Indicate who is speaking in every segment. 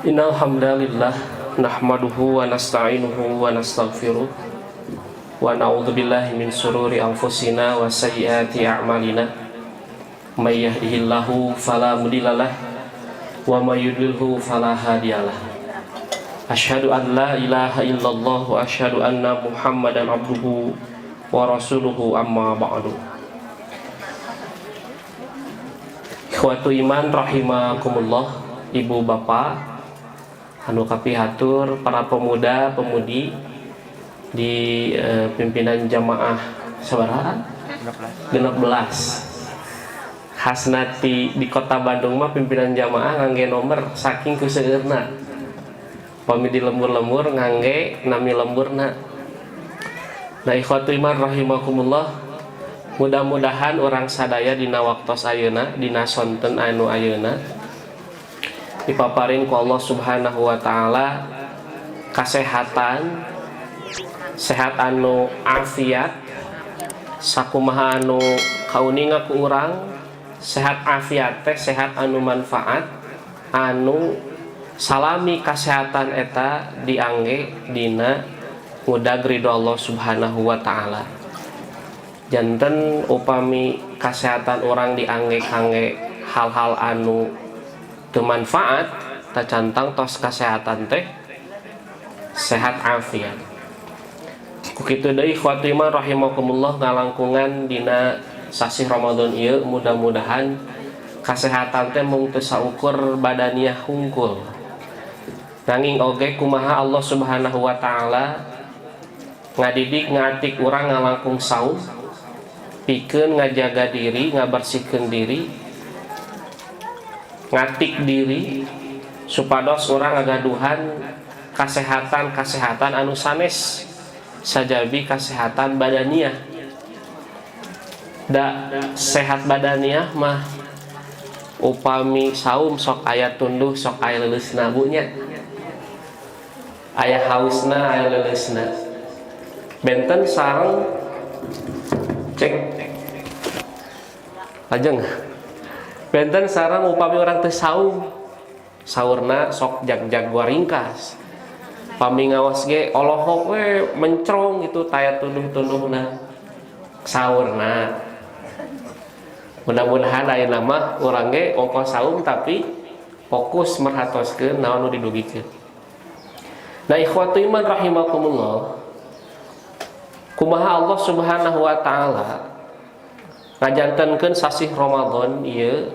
Speaker 1: Innal hamdalillah nahmaduhu wa nasta'inuhu wa nastaghfiruh wa na'udzu billahi min shururi anfusina wa sayyiati a'malina may yahdihillahu fala mudhillalah wa may yudlilhu fala hadiyalah. Asyhadu an la ilaha illallah wa asyhadu anna Muhammadan abduhu wa rasuluhu amma ba'du. Ikhwatu iman rahimakumullah, ibu bapak anu kapihatur, para pemuda pemudi di pimpinan jamaah sabaraha 16 khasnati di kota Bandung mah pimpinan jamaah ngangge nomor saking kuseueurna pami di lembur-lembur ngangge nami lemburna. Nah ikhwatu iman rahimakumullah, mudah-mudahan orang sadaya dina waktos ayeuna dina sonten anu ayeuna dipaparin ku Allah subhanahu wa ta'ala kasehatan, sehat anu afiat, sakumaha anu kauninga ku urang, sehat afiat teh sehat anu manfaat, anu salami kasehatan eta diangge dina mudag ridho Allah subhanahu wa ta'ala. Janten upami kasehatan orang diangge kangge hal-hal anu kemanfaat tacantang tos kesehatan teh sehat afiat. Kukitu deui ikhwatu iman rahimakumullah ngalangkungan dina sasih Ramadan ieu mudah-mudahan kesehatan teh mung teu saukur badaniah hungkul. Nanging oge kumaha Allah Subhanahu wa taala ngadidik ngatik urang ngalangkung saum pikeun ngajaga diri, ngabersihkeun diri, ngatik diri supados orang ngagaduhan kasehatan anu sanes sajabi kasehatan badaniah. Da sehat badaniah mah upami saum sok aya tunduh sok aya leuleusna bunya, aya hausna aya leuleusna. Benten sareng cek lajeng benten sareng upami orang teu saum saurna sok jag-jag gua ringkas pami ngaos ge olohok we mencrong gitu taya tunduh-tunduhna saurna. Mudah-mudahan ayeuna mah urang ge ongkos saum tapi fokus merhatoskeun naon nu didugikeun. Nah ikhwatu iman rahimakumullah, kumaha Allah Subhanahu wa taala ngajantenkeun sasih Ramadan ieu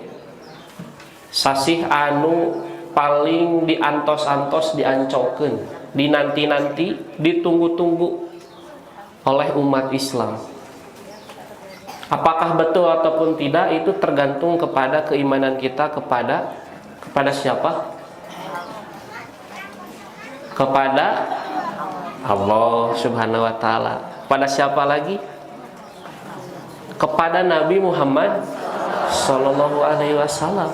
Speaker 1: sasih anu paling diantos-antos diancokeun, dinanti-nanti, ditunggu-tunggu oleh umat Islam. Apakah betul ataupun tidak itu tergantung kepada keimanan kita kepada siapa? Kepada Allah Subhanahu wa taala. Pada siapa lagi? Kepada Nabi Muhammad Sallallahu Alaihi Wasallam.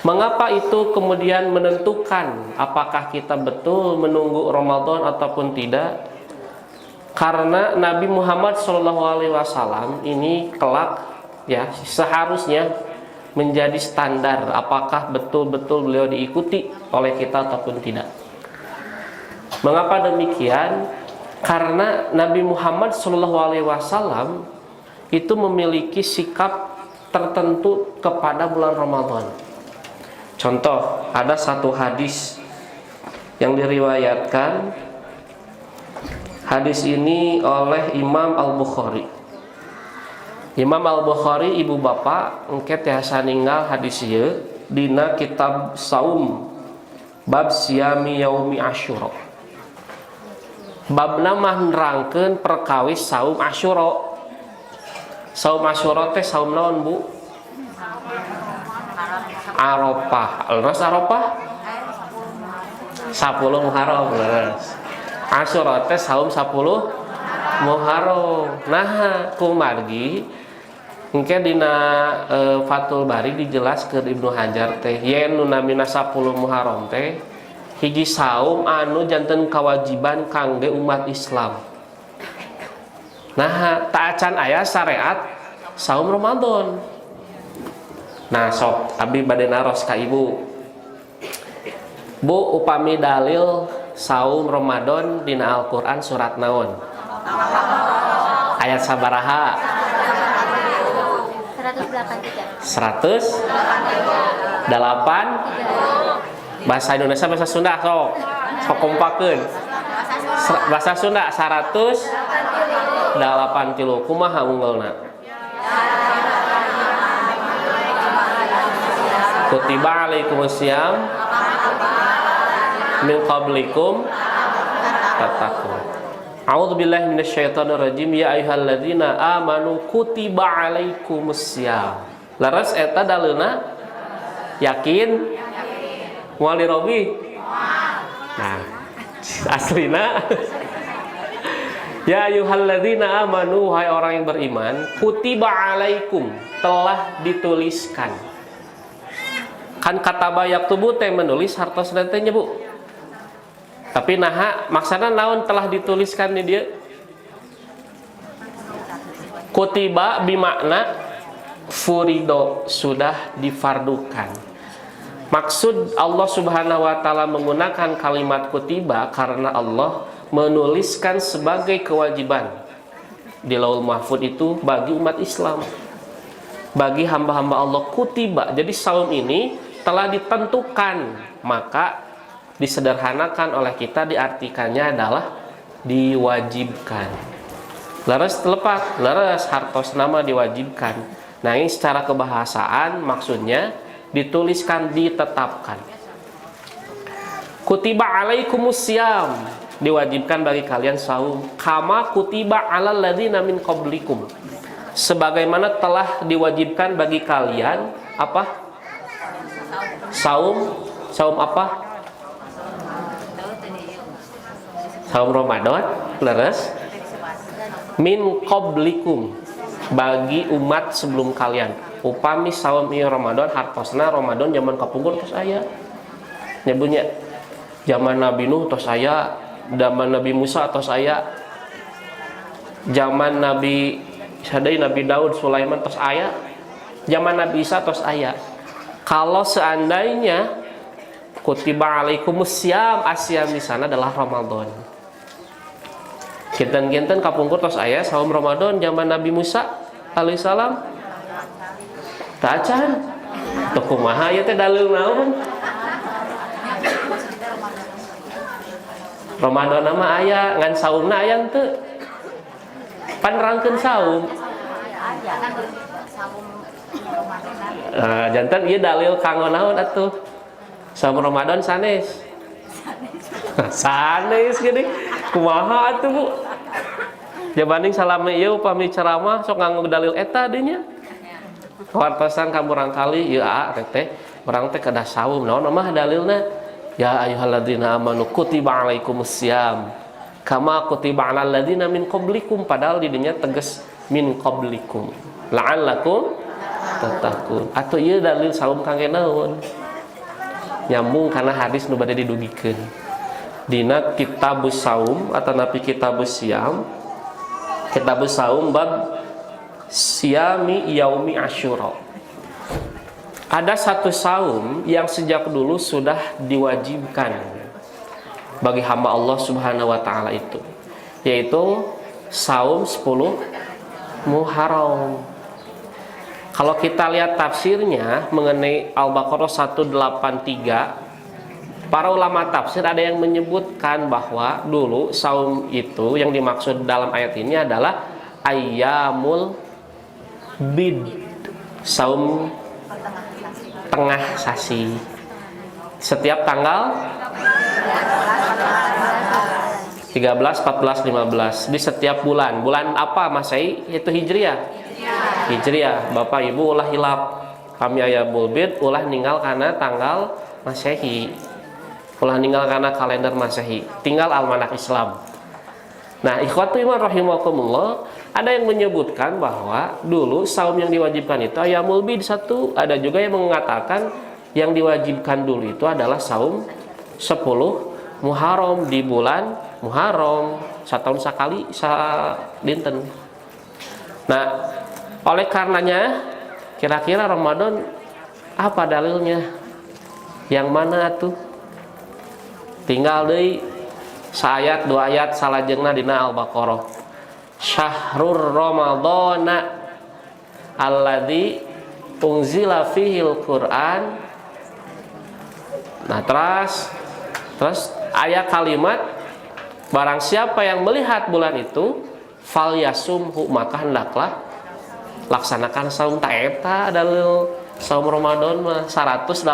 Speaker 1: Mengapa itu kemudian menentukan apakah kita betul menunggu Ramadan ataupun tidak? Karena Nabi Muhammad Sallallahu Alaihi Wasallam ini kelak ya seharusnya menjadi standar apakah betul-betul beliau diikuti oleh kita ataupun tidak. Mengapa demikian? Karena Nabi Muhammad Sallallahu Alaihi Wasallam itu memiliki sikap tertentu kepada bulan Ramadan. Contoh, ada satu hadis yang diriwayatkan. Hadis ini oleh Imam Al-Bukhari. Imam Al-Bukhari ibu bapak engke tiasa ninggal hadis ieu dina kitab saum bab siyami yaumi Asyura. Babna mah nerangkeun perkawis saum Asyura. Saum Asyura teh saum naon Bu? Arafah. Leres Arafah? 10 Muharram leres. Asyura teh saum 10 Muharram. Nah, kumargi engke dina Fathul Bari dijelaskeun Ibnu Hajar teh yen nu namina 10 Muharram teh hiji saum anu janten kewajiban kangge umat Islam. Nah, taacan aya syariat saum Ramadan. Nah sok abdi bade naros ka ibu Bu, upami dalil saum Ramadan dina Al-Qur'an surat naon? Ayat sabaraha? 108. Bahasa Indonesia bahasa Sunda sok kompakeun. Bahasa Sunda 180. Kumaha unggulna? Kutiba alaikumusiyam min qablikum tattaqun. A'udzubillahi minasyaitonirrajim. Ya ayyuhalladzina amanu kutiba alaikumusiyam. Laras eta daleuna yakin moal dirobi. Nah, aslina ya ayyuhalladzina amanu, hai orang yang beriman, kutiba alaikum, telah dituliskan. Kan kataba yaktubu teh menulis hartosna teh nya Bu. Tapi naha maksana naon telah dituliskan nih dia? Kutiba bimakna furido, sudah difardukan. Maksud Allah Subhanahu wa taala menggunakan kalimat kutiba karena Allah menuliskan sebagai kewajiban di Lauhul Mahfuz itu bagi umat Islam, bagi hamba-hamba Allah kutiba. Jadi saum ini telah ditentukan, maka disederhanakan oleh kita, diartikannya adalah diwajibkan. Leres telepat, leres hartos nama diwajibkan. Nah ini secara kebahasaan maksudnya dituliskan, ditetapkan. Kutiba alaikumusiyam, diwajibkan bagi kalian saum. Kama kutiba alal ladzina min qablikum, sebagaimana telah diwajibkan bagi kalian apa? Saum. Saum apa? Saum Ramadan. Leres. Min qablikum, bagi umat sebelum kalian. Upami saum ieu Ramadan hartosna Ramadan zaman kapungkur tos aya. Nyebunya zaman Nabi Nuh tos aya, zaman Nabi Musa tos aya, zaman Nabi sadai Nabi Daud, Sulaiman tos aya, zaman Nabi Isa tos aya. Kalau seandainya kutiba alaikumusiyam, asyam di sana adalah Ramadan. Kinten-kinten kapungkur tos aya saum Ramadan zaman Nabi Musa alaihissalam. Tacan. Teu kumaha ieu teh dalil naon? Ramadan mah aya, ngan saumna aya henteu. Pan nerangkeun saum. Jantan ieu dalil kanggo naon atuh? Saum Ramadan sanes. Sanes gini. Kumaha atuh Bu? Jabanding salame ieu upami ceramah sok nganggo dalil eta deui nya. Kawartosan ka barangkali ieu teh urang teh kedah saum naon mah dalilna? Ya ayyuhalladzina amanu kutiba alaikumusiyam kama kutiba alal ladzina min qablikum, padahal di dinya tegas min qablikum la'allakum tattaqun. Atuh ieu dalil saum kangge naon? Nyambung kana hadis nu bade didugikeun dina kitabus saum atau napi kitabus siam. Kitabus saum bab siami yaumi asyura. Ada satu saum yang sejak dulu sudah diwajibkan bagi hamba Allah Subhanahu wa taala itu, yaitu saum 10 Muharram. Kalau kita lihat tafsirnya mengenai Al-Baqarah 183, para ulama tafsir ada yang menyebutkan bahwa dulu saum itu yang dimaksud dalam ayat ini adalah ayyamul bid, saum tengah sasi, setiap tanggal 13, 14, 15 di setiap bulan. Bulan apa Masehi? Itu Hijriah. Hijriah. Bapak Ibu ulah hilap kami aya bulbid, ulah ninggal karena tanggal Masehi, ulah ninggal karena kalender Masehi, tinggal almanak Islam. Nah, ikhwatu iman rahimakumullah, ada yang menyebutkan bahwa dulu saum yang diwajibkan itu ayyamul bid satu, ada juga yang mengatakan yang diwajibkan dulu itu adalah saum 10 Muharram di bulan Muharram, setahun sekali dinten. Nah, oleh karenanya kira-kira Ramadan apa dalilnya? Yang mana tuh? tinggal deui saayat dua ayat salajengna dina Al-Baqarah. Syahrur Ramadhana alladzi unzila fihil Qur'an. Nah, terus ayat kalimat barang siapa yang melihat bulan itu falyasumhu, maka hendaklah laksanakan saum. Ta eta dalil saum Ramadan mah 185.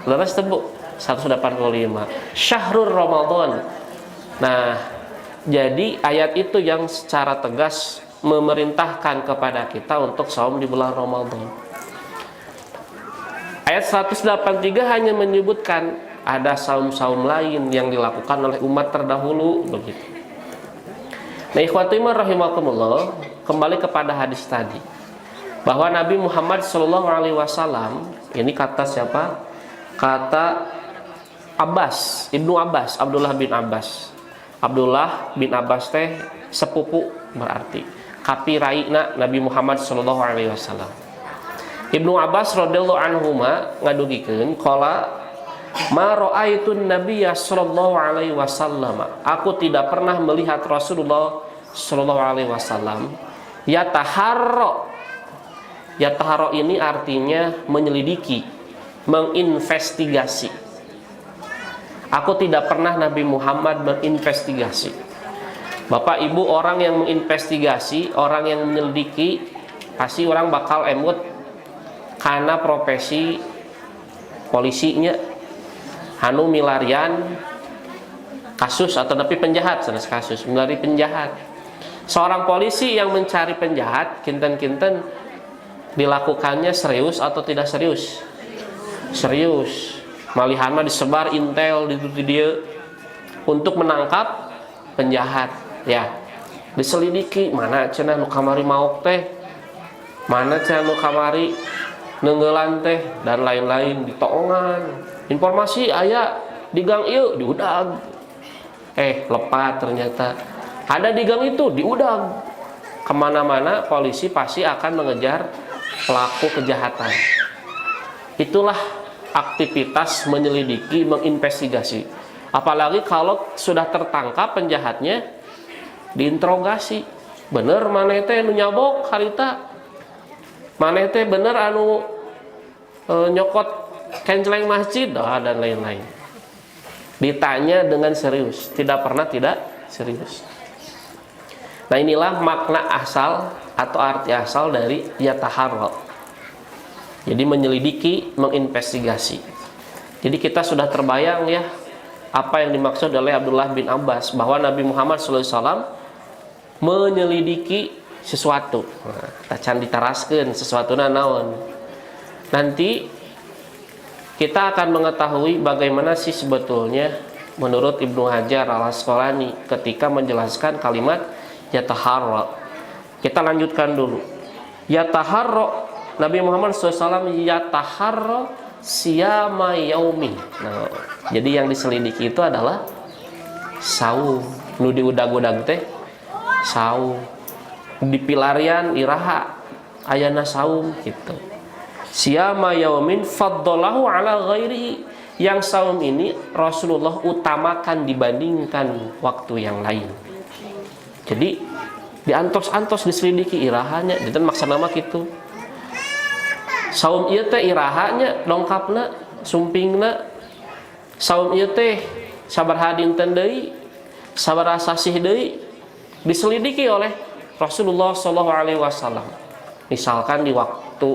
Speaker 1: Leres tebu 185. Syahrul Ramadan. Nah, jadi ayat itu yang secara tegas memerintahkan kepada kita untuk saum di bulan Ramadan. Ayat 183 hanya menyebutkan ada saum-saum lain yang dilakukan oleh umat terdahulu begitu. Nah, ikhwati rahimakumullah, kembali kepada hadis tadi bahwa Nabi Muhammad SAW, ini kata siapa? Kata Abbas, Ibnu Abbas, Abdullah bin Abbas. Abdullah bin Abbas teh sepupu berarti kapiraina Nabi Muhammad SAW. Ibnu Abbas radhiyallahu anhuma ngadugikeun qala ma ra'aitun nabiyya sallallahu alaihi wasallam, aku tidak pernah melihat Rasulullah sallallahu alaihi wasallam yataharra. Yataharra ini artinya menyelidiki, menginvestigasi. Aku tidak pernah Nabi Muhammad menginvestigasi. Bapak Ibu, orang yang menginvestigasi, orang yang menyelidiki, pasti orang bakal emut karena profesi polisinya anu milarian kasus atau tapi penjahat, sanes kasus milari penjahat. Seorang polisi yang mencari penjahat kinten-kinten dilakukannya serius atau tidak serius? Serius. Malihana disebar intel di dia untuk menangkap penjahat ya. Diselidiki mana cenah nu kamari maok teh, mana cenah nu kamari nenggelan teh dan lain-lain, ditoongan. Informasi aya di gang ieu diudag. Lepat ternyata. Ada di gang itu diudag. Kemana-mana polisi pasti akan mengejar pelaku kejahatan. Itulah aktivitas menyelidiki, menginvestigasi. Apalagi kalau sudah tertangkap penjahatnya, diinterogasi. Bener maneh teh nu nyabok harita? Maneh teh bener anu nyokot kenceleng masjid dan lain-lain. Ditanya dengan serius, tidak pernah tidak serius. Nah, inilah makna asal atau arti asal dari yataharra. Jadi menyelidiki, menginvestigasi. Jadi kita sudah terbayang ya apa yang dimaksud oleh Abdullah bin Abbas bahwa Nabi Muhammad SAW menyelidiki sesuatu. Nah, can ditaraskeun sesuatu naon. Nanti kita akan mengetahui bagaimana sih sebetulnya menurut Ibnu Hajar al-Asqalani ketika menjelaskan kalimat yataharra. Kita lanjutkan dulu. Yataharra, Nabi Muhammad SAW yataharra siyama yaumin. Nah, jadi yang diselidiki itu adalah saum. Nu diudag-udag teh saum. Di pilarian iraha ayana saum gitu. Siyama yaumin faddalahu ala ghairihi. Yang saum ini Rasulullah utamakan dibandingkan waktu yang lain. Jadi diantos-antos diselidiki irahanya, dan maksana mah kitu. Saum ieu teh irahanya dongkapna, sumpingna. Saum ieu teh sabaraha dinten deui, sabaraha sasih deui diselidiki oleh Rasulullah SAW. Misalkan di waktu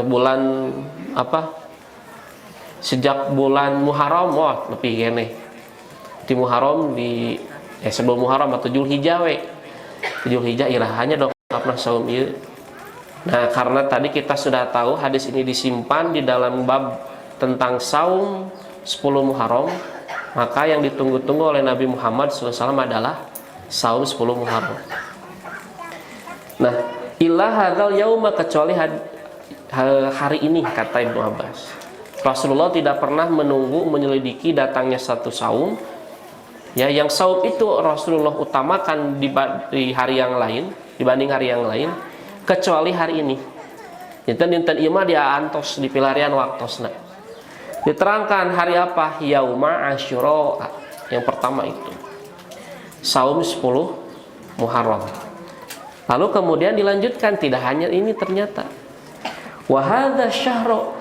Speaker 1: bulan sejak bulan Muharram, lebih gene di Muharram sebelum Muharram atau Zulhijjah we. Zulhijjah irahanya dongkapna saum ieu. Nah, karena tadi kita sudah tahu hadis ini disimpan di dalam bab tentang saum 10 Muharram, maka yang ditunggu-tunggu oleh Nabi Muhammad SAW adalah saum 10 Muharram. Nah, illa hadzal yauma, kecuali hari ini, kata Ibnu Abbas. Rasulullah tidak pernah menunggu menyelidiki datangnya satu saum. Ya, yang saum itu Rasulullah utamakan di hari yang lain dibanding hari yang lain, kecuali hari ini. Dinten ieu mah dia antos di pilarian waktosna. Diterangkan hari apa? Yauma Asyura. Yang pertama itu saum 10 Muharram. Lalu kemudian dilanjutkan, tidak hanya ini ternyata. Wa hadza syahru,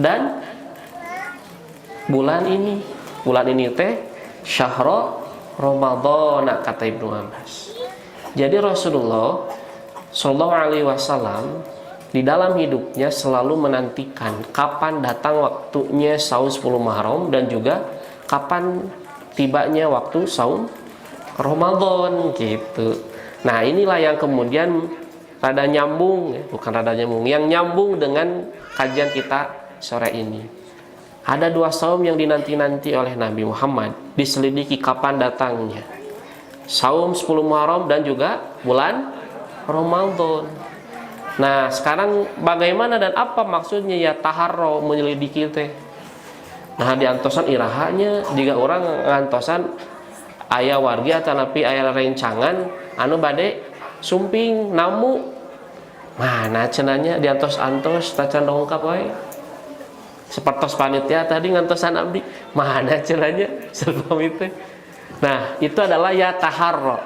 Speaker 1: dan bulan ini teh syahru Ramadan, kata Ibnu Abbas. Jadi Rasulullah Shallallahu Alaihi Wasallam di dalam hidupnya selalu menantikan kapan datang waktunya saum 10 Muharram dan juga kapan tibanya waktu saum Ramadan gitu. Nah, inilah yang kemudian rada nyambung, bukan rada nyambung, yang nyambung dengan kajian kita sore ini. Ada 2 saum yang dinanti-nanti oleh Nabi Muhammad, diselidiki kapan datangnya. Saum 10 Muharram dan juga bulan Ramadan. Nah, sekarang bagaimana dan apa maksudnya ya taharro menyelidiki teh? Nah, diantosan irahanya jika orang ngantosan aya wargi atau napi aya rencangan anu bade sumping namu. Mana cenanya diantos-antos tacan dongkap wae. Sepertos panitia tadi ngantosan abdi. Mana cenanya serpami teh. Nah, itu adalah ya taharro.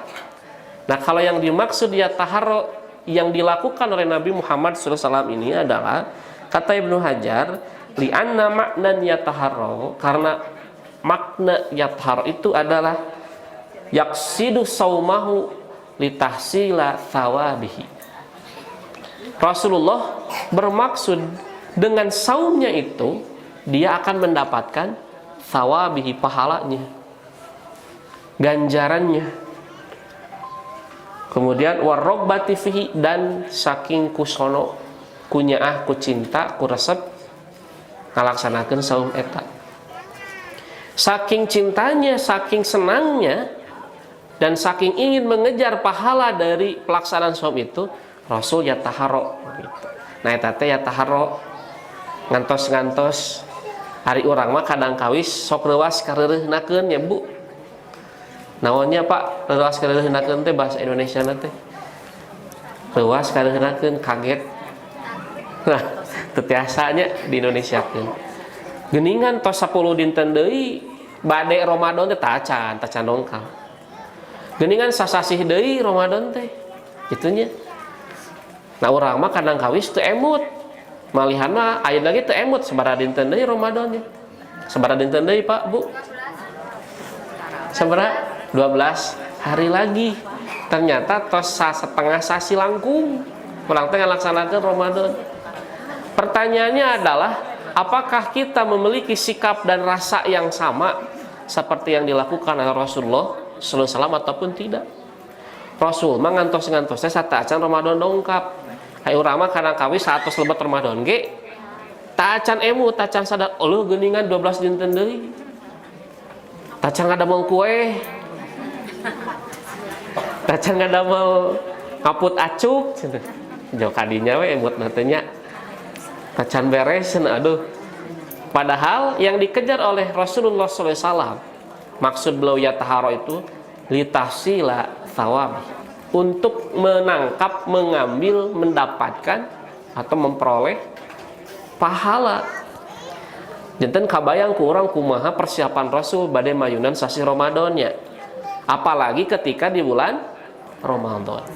Speaker 1: Nah, kalau yang dimaksud ya taharro yang dilakukan oleh Nabi Muhammad SAW ini adalah, kata Ibnu Hajar, li'anna makna yataharro, karena makna yataharro itu adalah yaksidu saumahu litahsila thawabihi. Rasulullah bermaksud dengan saumnya itu dia akan mendapatkan thawabihi, pahalanya, ganjarannya. Kemudian warrogbati fihi, dan saking kusono kunyaah ku cinta ku resep ngalaksanakeun saum eta. Saking cintanya, saking senangnya, dan saking ingin mengejar pahala dari pelaksanaan saum itu, Rasul ya taharo gitu. Nah, eta teh ya taharo ngantos-ngantos hari urang mah kadang kawis sok leuwas kareureuhnakeun ya Bu. Naonnya Pak, leuwas kareureuhnakeun teh bahasa Indonesia na teh. Leuwas kareureuhnakeun kaget. Nah, teu tiasanya di Indonesiakeun. Geuningan tos 10 dinten deui bade Ramadan teh tacan dongkal. Geuningan sasasih deui Ramadan teh. Itunya. Nah, urang mah kadang kawis teu emut. Malihan mah aya lagi teu emut sabaraha dinten deui Ramadan nya. Sabaraha dinten deui Pak, Bu? Sabaraha? 12 hari lagi. Ternyata tos setengah sasi langkung urang teh ngalaksanakeun Ramadan. Pertanyaannya adalah, apakah kita memiliki sikap dan rasa yang sama seperti yang dilakukan oleh Rasulullah sallallahu alaihi wasallam ataupun tidak? Rasul mah ngantos-ngantos teh sataacan Ramadan dongkap. Hai urang mah kadang kawis 100 lebat Ramadan ge taacan emu, taacan sadar eueuh geuningan 12 dinten deui. Taacan ngadamel kue, taacan ngadamel ngaput acuk cenah. Jauh kadinya we emut natenya. Taacan beres cenah, aduh. Padahal yang dikejar oleh Rasulullah sallallahu alaihi wasallam, maksud beliau ya taharo itu litahsila thawab, untuk menangkap, mengambil, mendapatkan atau memperoleh pahala. Janten kabayang ku urang kumaha persiapan Rasul bade mayunan sasi Ramadannya, apalagi ketika di bulan Ramadan.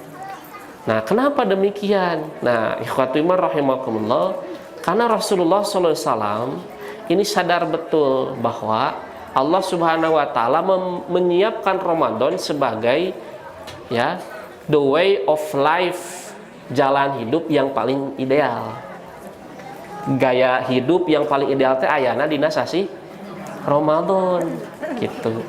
Speaker 1: Nah, kenapa demikian? Nah, ikhwati iman rahimakumullah, karena Rasulullah SAW ini sadar betul bahwa Allah Subhanahu wa taala menyiapkan Ramadan sebagai ya the way of life, jalan hidup yang paling ideal. Gaya hidup yang paling ideal teh ayana dina sasi Ramadan gitu.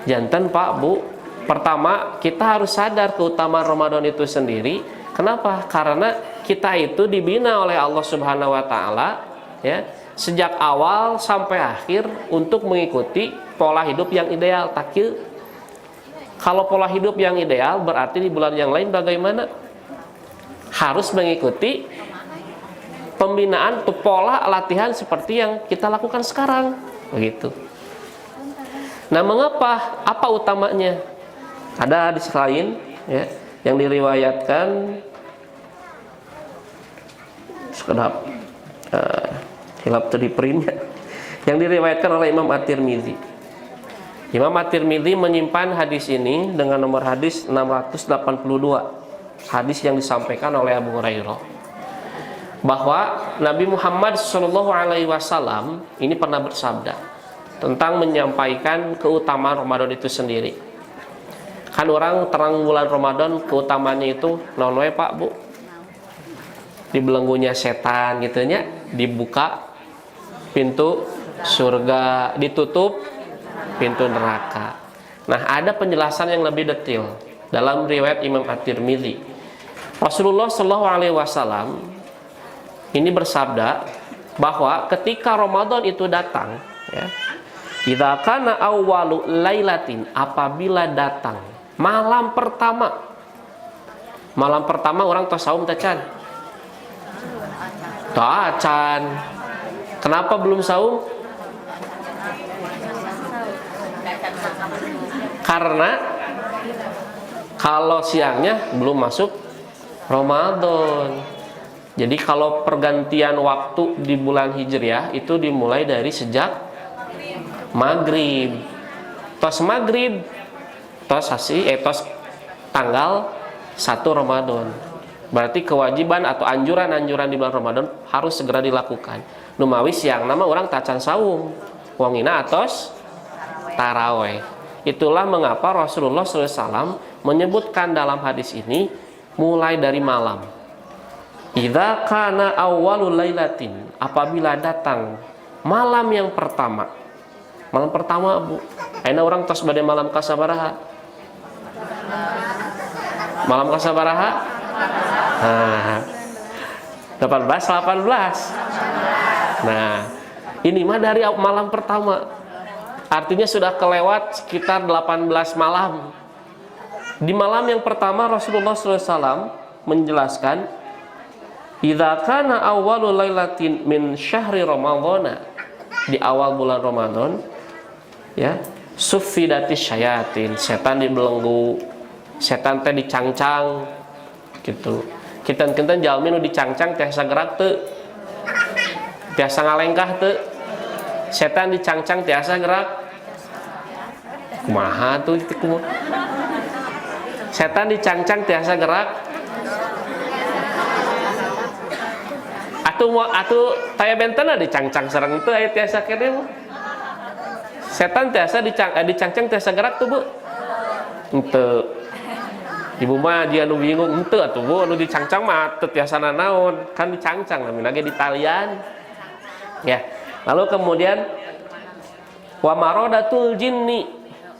Speaker 1: Janten Pak Bu, pertama kita harus sadar keutamaan Ramadan itu sendiri. Kenapa? Karena kita itu dibina oleh Allah Subhanahu wa taala ya, sejak awal sampai akhir untuk mengikuti pola hidup yang ideal. Takil, kalau pola hidup yang ideal berarti di bulan yang lain bagaimana? Harus mengikuti pembinaan atau pola latihan seperti yang kita lakukan sekarang, begitu. Nah, mengapa? Apa utamanya? Ada hadis lain ya, yang diriwayatkan sekedap hilap tadi printnya yang diriwayatkan oleh Imam At-Tirmidzi. Imam At-Tirmidzi menyimpan hadis ini dengan nomor hadis 682, hadis yang disampaikan oleh Abu Hurairah, bahwa Nabi Muhammad SAW ini pernah bersabda tentang menyampaikan keutamaan Ramadan itu sendiri. Kan orang terang bulan Ramadan keutamaannya itu naon we Pak Bu? Dibelenggunya setan gitunya, dibuka pintu surga, ditutup pintu neraka. Nah, ada penjelasan yang lebih detail dalam riwayat Imam At-Tirmidzi. Rasulullah SAW ini bersabda bahwa ketika Ramadan itu datang, ya, idza kana awwalu lailatin, apabila datang malam pertama. Malam pertama orang tos saum teh can? Tah can. Kenapa belum saum? Karena kalau siangnya belum masuk Ramadan. Jadi kalau pergantian waktu di bulan Hijriah itu dimulai dari sejak maghrib. Tos maghrib, tos tanggal 1 Ramadan. Berarti kewajiban atau anjuran-anjuran di bulan Ramadan harus segera dilakukan. Numawi siang nama orang tacan saum, wongina atos taraweh. Itulah mengapa Rasulullah SAW menyebutkan dalam hadis ini mulai dari malam. Idza kana awwalul lailatin, apabila datang malam yang pertama. Malam pertama Bu, ayeuna orang tos bade malam kasabaraha? Malam kasabaraha? Nah, 18. Nah, ini mah dari malam pertama. Artinya sudah kelewat sekitar 18 malam. Di malam yang pertama Rasulullah SAW menjelaskan, idza kana awwalul lailatin min syahri ramadhana, di awal bulan Ramadan, ya, suffidatis syayatin, setan dibelenggu, setan teh dicangcang gitu. Kinten-kinten jalmi nu dicangcang tiasa gerak teu, tiasa ngalengkah teu, setan dicangcang tiasa gerak. Kumaha tuh itu kumaha? Setan dicangcang tiasa gerak. Atuh taya bentena dicangcang sareng teu aya tiasa kene mah. Setan tiasa dicangcang tiasa gerak tuh Bu. Henteu. Ibu mah dia nu bingung, henteu atuh Bu, nu dicangcang mah teu tiasa nanaon, kan dicangcang namina ge di talian. Ya. Lalu kemudian wa maradatul jinni,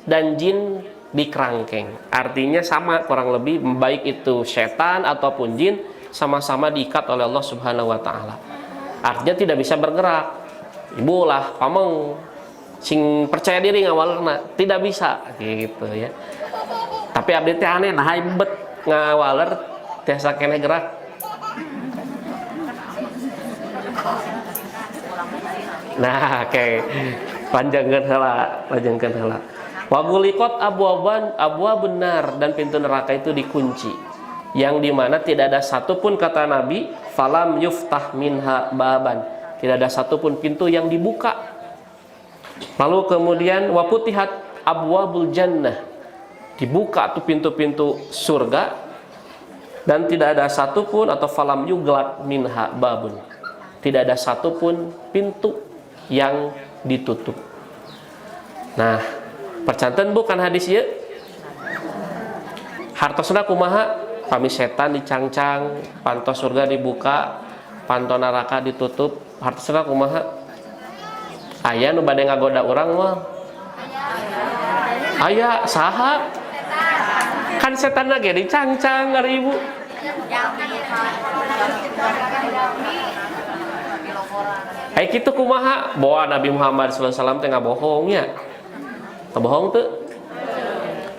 Speaker 1: dan jin dikerangkeng. Artinya sama kurang lebih, baik itu setan ataupun jin sama-sama diikat oleh Allah Subhanahu wa taala. Artinya tidak bisa bergerak. Ibu lah pameng sing percaya diri ngawalna tidak bisa gitu ya. Tapi abdi teh aneh nah bet ngawaler tiasa keneh gerak. Nah, oke. Panjangkeun heula. Wa guliqat abwab benar, dan pintu neraka itu dikunci, yang dimana tidak ada satupun, kata Nabi, falam yuftah minha baban, tidak ada satupun pintu yang dibuka. Lalu kemudian wa putihat abwabul jannah, dibuka tuh pintu-pintu surga, dan tidak ada satupun, atau falam yuglaq minha babun, tidak ada satupun pintu yang ditutup. Nah, percanten bukan hadis ya. Hartosna kumaha? Pami setan dicangcang, pantos surga dibuka, panto neraka ditutup. Hartosna kumaha? Aya nu bade ngagoda urang mah. Aya saha? Kan setan ge dicangcang ari Ibu. Ai kitu kumaha? Bawa Nabi Muhammad SAW teh ngabohong ya. Bohong tuh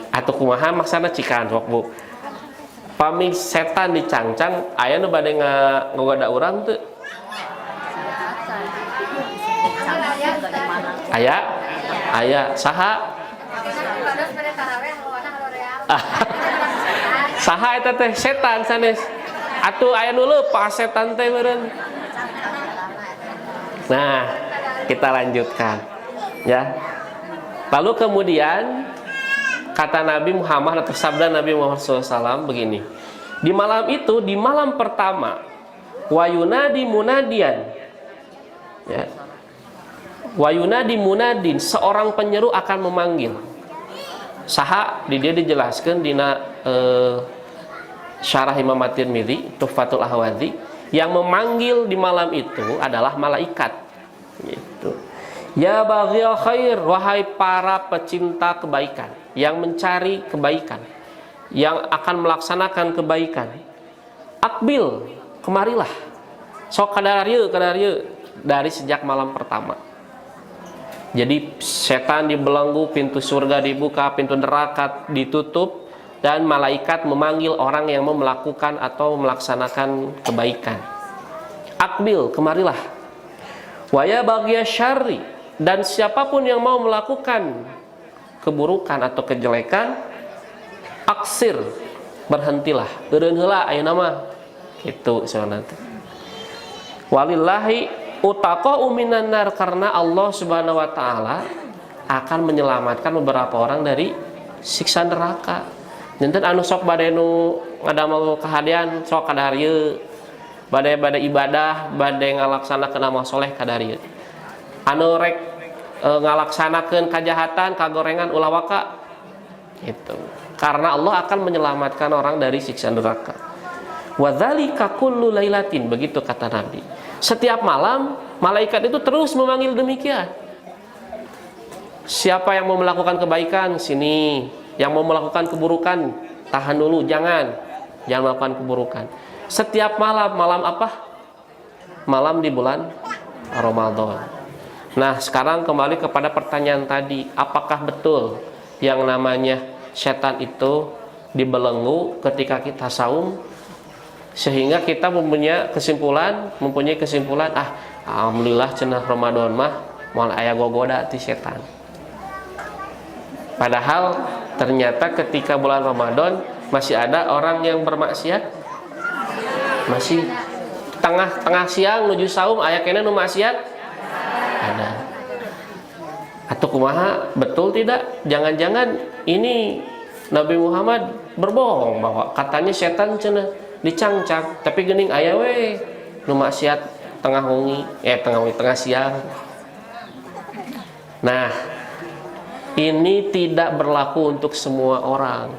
Speaker 1: atau kumaha maksana cikan sok Bu, pami setan dicangcang aya nu bade ngagoda urang tuh aya saha saha eta teh setan sanes atuh aya nu leupas setan teh meureun. Nah, kita lanjutkan ya. Lalu kemudian kata Nabi Muhammad atau sabda Nabi Muhammad SAW begini, di malam itu, di malam pertama, wayunadi munadian ya, wayunadi munadin, seorang penyeru akan memanggil. Saha di dia dijelaskan dina syarah Imam At-Tirmidzi Tuhfatul Ahwadzi, yang memanggil di malam itu adalah malaikat gitu. Ya baghiyal khair, wahai para pecinta kebaikan, yang mencari kebaikan, yang akan melaksanakan kebaikan, akbil, kemarilah, sok kadarieu dari sejak malam pertama. Jadi setan dibelenggu, pintu surga dibuka, pintu neraka ditutup, dan malaikat memanggil orang yang mau melakukan atau melaksanakan kebaikan. Akbil, kemarilah. Waya baghiyal syarri, dan siapapun yang mau melakukan keburukan atau kejelekan, aksir, berhentilah, eureun heula ayeuna mah kitu soalna. Walillahi utaqa'u minan nar, karena Allah Subhanahu wa taala akan menyelamatkan beberapa orang dari siksa neraka. Janten anu sok bade nu ngadamel kahadian sok kadarieu, bade ibadah, bade ngalaksanakeun amal soleh kadarieu. Anu rek ngalaksanakeun kajahatan, kagorengan ulah waka gitu. Karena Allah akan menyelamatkan orang dari siksa neraka. Wa dzalika kullu lailatin, begitu kata Nabi. Setiap malam malaikat itu terus memanggil demikian. Siapa yang mau melakukan kebaikan sini, yang mau melakukan keburukan tahan dulu, jangan melakukan keburukan. Setiap malam, malam apa? Malam di bulan Ramadan. Nah, sekarang kembali kepada pertanyaan tadi, apakah betul yang namanya setan itu dibelenggu ketika kita saum, sehingga kita mempunyai kesimpulan, alhamdulillah cenah Ramadan mah moal aya gogoda ti setan. Padahal ternyata ketika bulan Ramadan masih ada orang yang bermaksiat, masih tengah siang menuju saum aya kene nu maksiat ada. Atau kumaha, betul tidak? Jangan-jangan ini Nabi Muhammad berbohong bahwa katanya setan cenah dicangcang, tapi geuning aya we nu maksiat tengah siang. Nah, ini tidak berlaku untuk semua orang.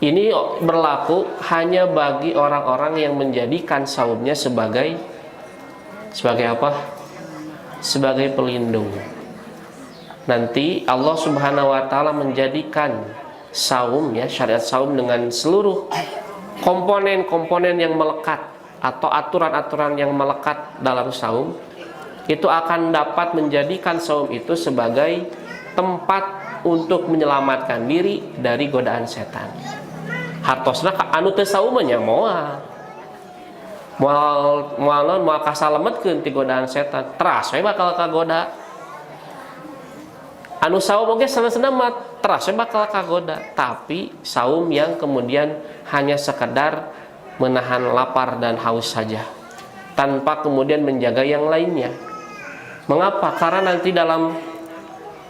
Speaker 1: Ini berlaku hanya bagi orang-orang yang menjadikan saumnya sebagai apa? Sebagai pelindung. Nanti Allah Subhanahu wa taala menjadikan saum ya, syariat saum dengan seluruh komponen-komponen yang melekat atau aturan-aturan yang melekat dalam saum, itu akan dapat menjadikan saum itu sebagai tempat untuk menyelamatkan diri dari godaan setan. Hartosna anu teu saum nya moal kasalametkeun ti godaan setan, teras we bakal kagoda. Anu saum oge sana-sana mah teras we bakal kagoda, tapi saum yang kemudian hanya sekedar menahan lapar dan haus saja, tanpa kemudian menjaga yang lainnya. Mengapa? Karena nanti dalam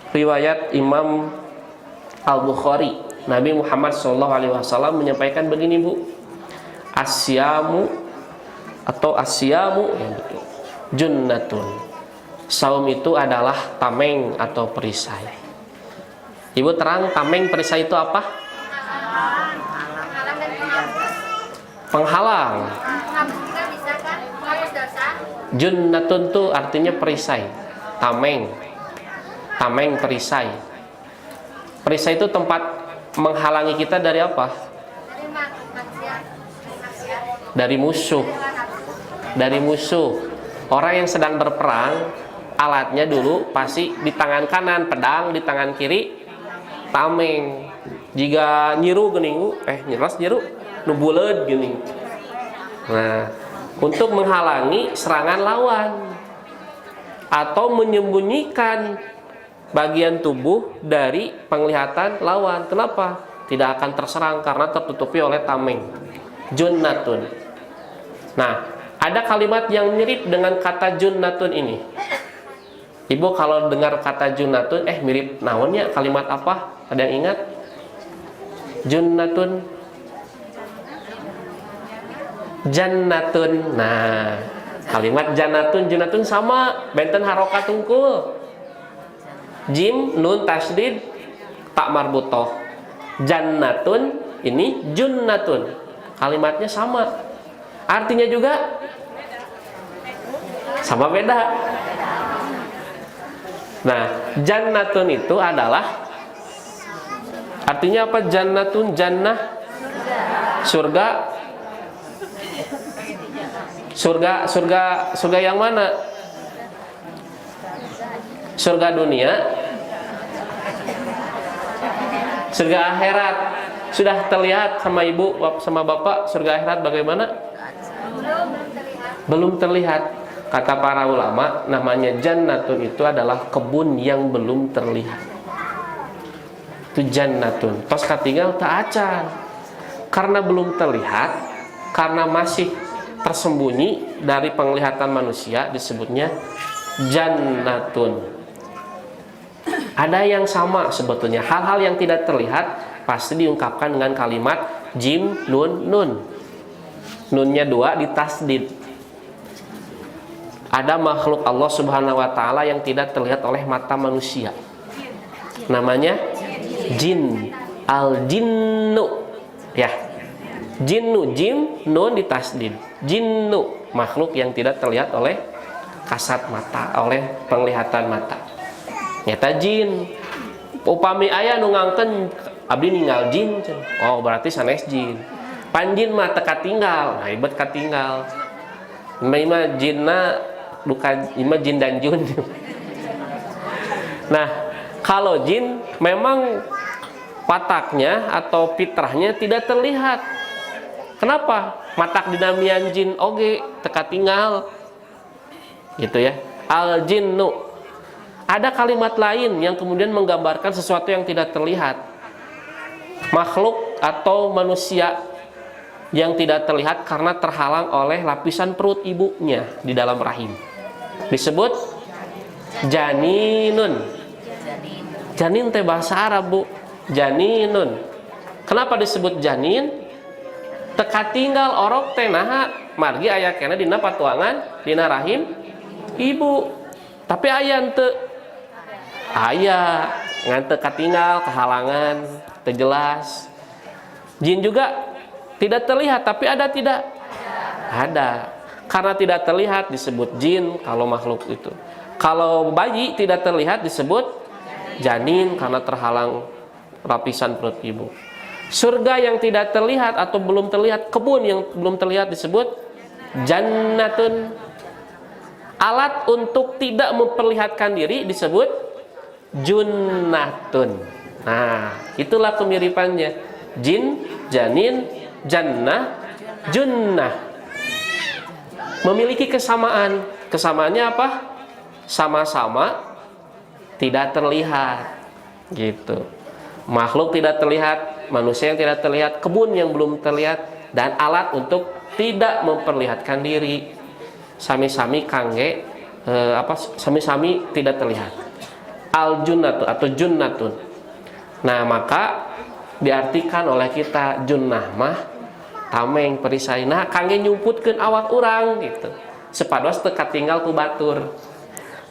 Speaker 1: riwayat Imam Al-Bukhari, Nabi Muhammad SAW menyampaikan begini, Bu, asyamu junnatun, saum itu adalah tameng atau perisai. Ibu terang, tameng perisai itu apa? Penghalang. Junnatun itu artinya perisai. Tameng perisai. Perisai itu tempat menghalangi kita dari apa? Dari musuh. Orang yang sedang berperang, alatnya dulu pasti di tangan kanan pedang, di tangan kiri tameng. Jika nyiru geuning, nyeras nyiru nu buleud geuning. Nah, untuk menghalangi serangan lawan atau menyembunyikan bagian tubuh dari penglihatan lawan. Kenapa? Tidak akan terserang karena tertutupi oleh tameng. Junnatun. Nah, ada kalimat yang mirip dengan kata junnatun ini. Ibu kalau dengar kata junnatun, mirip naonnya, kalimat apa? Ada yang ingat? Junnatun, jannatun. Nah, kalimat jannatun, junnatun sama, benten harokat tungkul. Jim, nun, tasdid, tak marbutoh. Jannatun, ini junnatun. Kalimatnya sama. Artinya juga sama beda. Nah, jannatun itu adalah artinya apa? Jannatun, jannah, surga. Surga yang mana? Surga dunia, surga akhirat. Sudah terlihat sama ibu, sama bapak, surga akhirat bagaimana? Belum terlihat. Kata para ulama, namanya jannatun itu adalah kebun yang belum terlihat. Itu jannatun. Tos katinggal tak acan. Karena belum terlihat, karena masih tersembunyi dari penglihatan manusia, disebutnya jannatun. Ada yang sama sebetulnya. Hal-hal yang tidak terlihat pasti diungkapkan dengan kalimat jim, nun, nun. Nunnya 2 ditasdid. Ada makhluk Allah Subhanahu wa Ta'ala yang tidak terlihat oleh mata manusia. Namanya jin, al-jinnu. Ya, jinnu, jim, nun ditasdid. Jinnu, makhluk yang tidak terlihat oleh kasat mata, oleh penglihatan mata. Nyata jin. Upami aya nu ngangkeun abdi ninggal jin. Oh, berarti sanes jin. Panjin mah teu katinggal, nah ibet katinggal. Mah jinna bukan jin dan jun. Nah, kalau jin memang wataknya atau fitrahnya tidak terlihat. Kenapa? Matak dinamian jin oge teka tinggal. Gitu ya. Al jinnu. Ada kalimat lain yang kemudian menggambarkan sesuatu yang tidak terlihat. Makhluk atau manusia yang tidak terlihat karena terhalang oleh lapisan perut ibunya di dalam rahim. Disebut janinun. Janin teh bahasa Arab, Bu. Janinun. Kenapa disebut janin? Teka tinggal orok teh naha margi aya keneh dina patuangan dina rahim ibu. Tapi aya teu aya ngan teu katinggal kehalangan teu jelas. Jin juga tidak terlihat, tapi ada tidak? Ada. Karena tidak terlihat disebut jin kalau makhluk itu. Kalau bayi tidak terlihat disebut janin karena terhalang lapisan perut ibu. Surga yang tidak terlihat atau belum terlihat, kebun yang belum terlihat disebut jannatun. Alat untuk tidak memperlihatkan diri disebut junnatun. Nah, itulah kemiripannya. Jin, janin, jannah, junnah. Memiliki kesamaan. Kesamaannya apa? Sama-sama tidak terlihat. Gitu. Makhluk tidak terlihat, manusia yang tidak terlihat, kebun yang belum terlihat, dan alat untuk tidak memperlihatkan diri. Sami-sami kangge sami-sami tidak terlihat. Al-junnatu atau junnatun. Nah, maka diartikan oleh kita junnah mah tameng perisai. Nah, kangge nyumputkeun awak urang gitu. Sepados teu katinggal ku batur.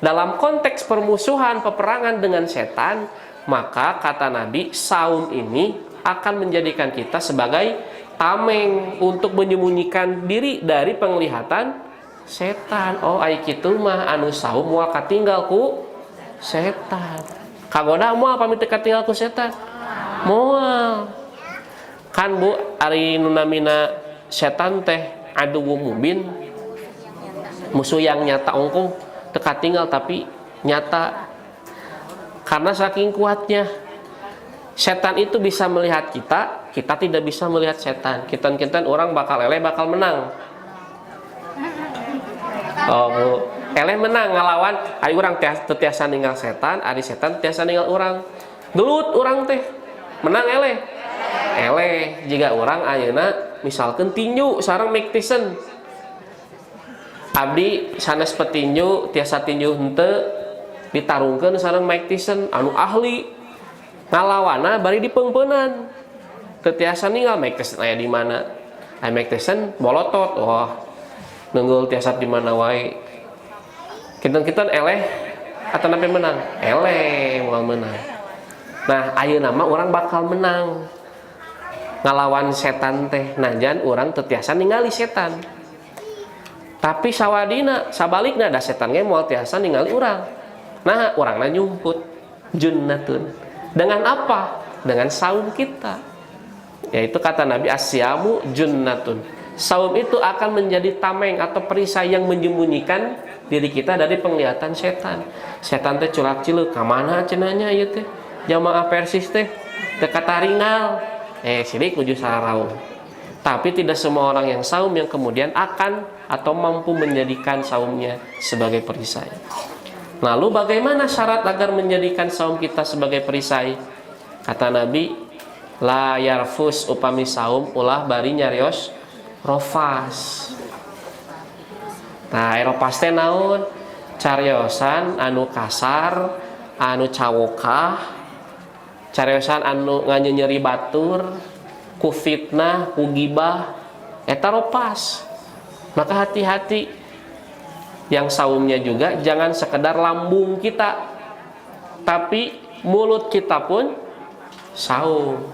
Speaker 1: Dalam konteks permusuhan, peperangan dengan setan, maka kata Nabi, saum ini akan menjadikan kita sebagai tameng untuk menyembunyikan diri dari penglihatan setan. Oh, ai kitu mah anu saum moal katinggal ku setan. Kagoda moal pamit teu katinggal ku setan. Moal. Kan Bu, ari nu namina setan teh adu mubin, musuh yang nyata ongkong teu katinggal tapi nyata. Karena saking kuatnya setan itu bisa melihat kita, kita tidak bisa melihat setan. Kinten-kinten orang bakal eleh bakal menang. Oh, eleh menang ngalawan ari urang tiasa ninggal setan, ari setan tiasa ninggal urang. Gelut urang teh menang eleh. Eleh jika orang ayeuna misalkan tinju sareng Mike Tyson. Abdi sanes petinju tiasa tinju henteu ditarungkeun sareng Mike Tyson anu ahli ngalawana bari dipengpeunan teu tiasa ninggal Mike Tyson aya di mana. Mike Tyson bolotot, wah nenggul tiasa di mana wae. Kinten-kinten eleh atau napi menang, eleh moal menang. Nah ayeuna mah urang bakal menang ngalawan setan teh. Nah jan urang teu tiasa ningali setan. Tapi sawadina sabalikna da setan ge moal tiasa ningali urang. Nah urangna nyumput junnatun. Dengan apa? Dengan saum kita. Yaitu kata Nabi asyamu junnatun. Saum itu akan menjadi tameng atau perisai yang menyembunyikan diri kita dari penglihatan setan. Setan teh culak cileuk ka mana cenanya ieu teh? Jamaah Persis teh teu kataringal. Sidik nuju sararaung. Tapi tidak semua orang yang saum yang kemudian akan atau mampu menjadikan saumnya sebagai perisai. Lalu bagaimana syarat agar menjadikan saum kita sebagai perisai? Kata Nabi, la yarfus upami saum ulah bari nyarios rofas. Nah, rofas teh naon? Cariosan anu kasar, anu cawokah, cariosan anu nganyenyeri batur, ku fitnah, ku gibah, eta rofas. Maka hati-hati. Yang saumnya juga jangan sekedar lambung kita, tapi mulut kita pun saum.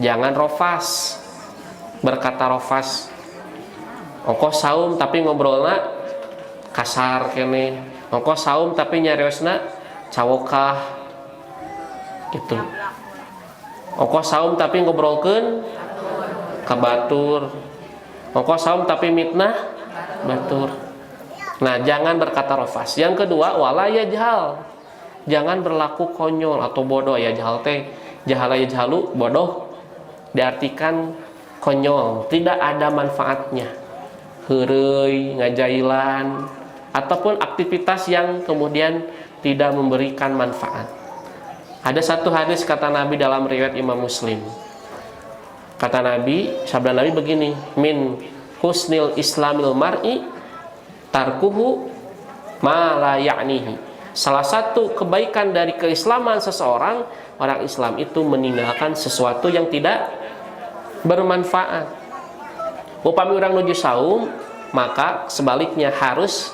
Speaker 1: Jangan rofas, berkata rofas. Ongko saum tapi ngobrolna kasar kene. Ongko saum tapi nyariosna cawokah gitu. Ongko saum tapi ngobrolkeun kabatur. Ongko saum tapi mitnah batur. Nah, jangan berkata rofas. Yang kedua, wala yajhal. Jangan berlaku konyol atau bodoh. Yajhal teh jahala yajhalu bodoh. Diartikan konyol, tidak ada manfaatnya. Heureuy, ngajailan, ataupun aktivitas yang kemudian tidak memberikan manfaat. Ada satu hadis kata Nabi dalam riwayat Imam Muslim. Kata Nabi, sabda Nabi begini, min husnil islamil mar'i tarkuhu ma la ya'nihi. Salah satu kebaikan dari keislaman seseorang, orang Islam itu meninggalkan sesuatu yang tidak bermanfaat. Upami orang nuju saum, maka sebaliknya harus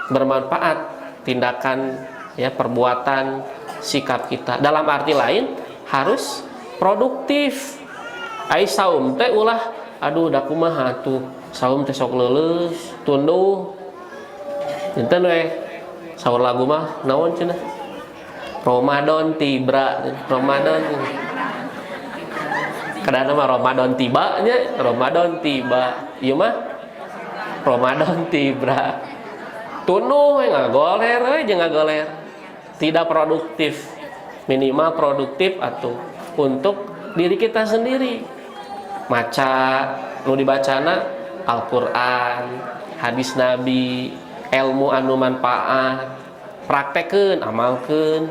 Speaker 1: bermanfaat tindakan, ya, perbuatan, sikap kita. Dalam arti lain harus produktif. Ai saum teh ulah aduh da kumaha tuh saum teh sok leuleus tunduh. Enten we saur lagu mah naon cenah? Ramadan tiba, Ramadan. Kadang mah Ramadan tiba nya, Ramadan tiba. Ieu mah Ramadan tiba. Tunuh we ngagoler we jeung ngagoler. Tidak produktif. Minimal produktif atuh untuk diri kita sendiri. Maca nu dibacana Al-Qur'an, hadis Nabi, ilmu anu manfaat, praktekeun, amalkeun,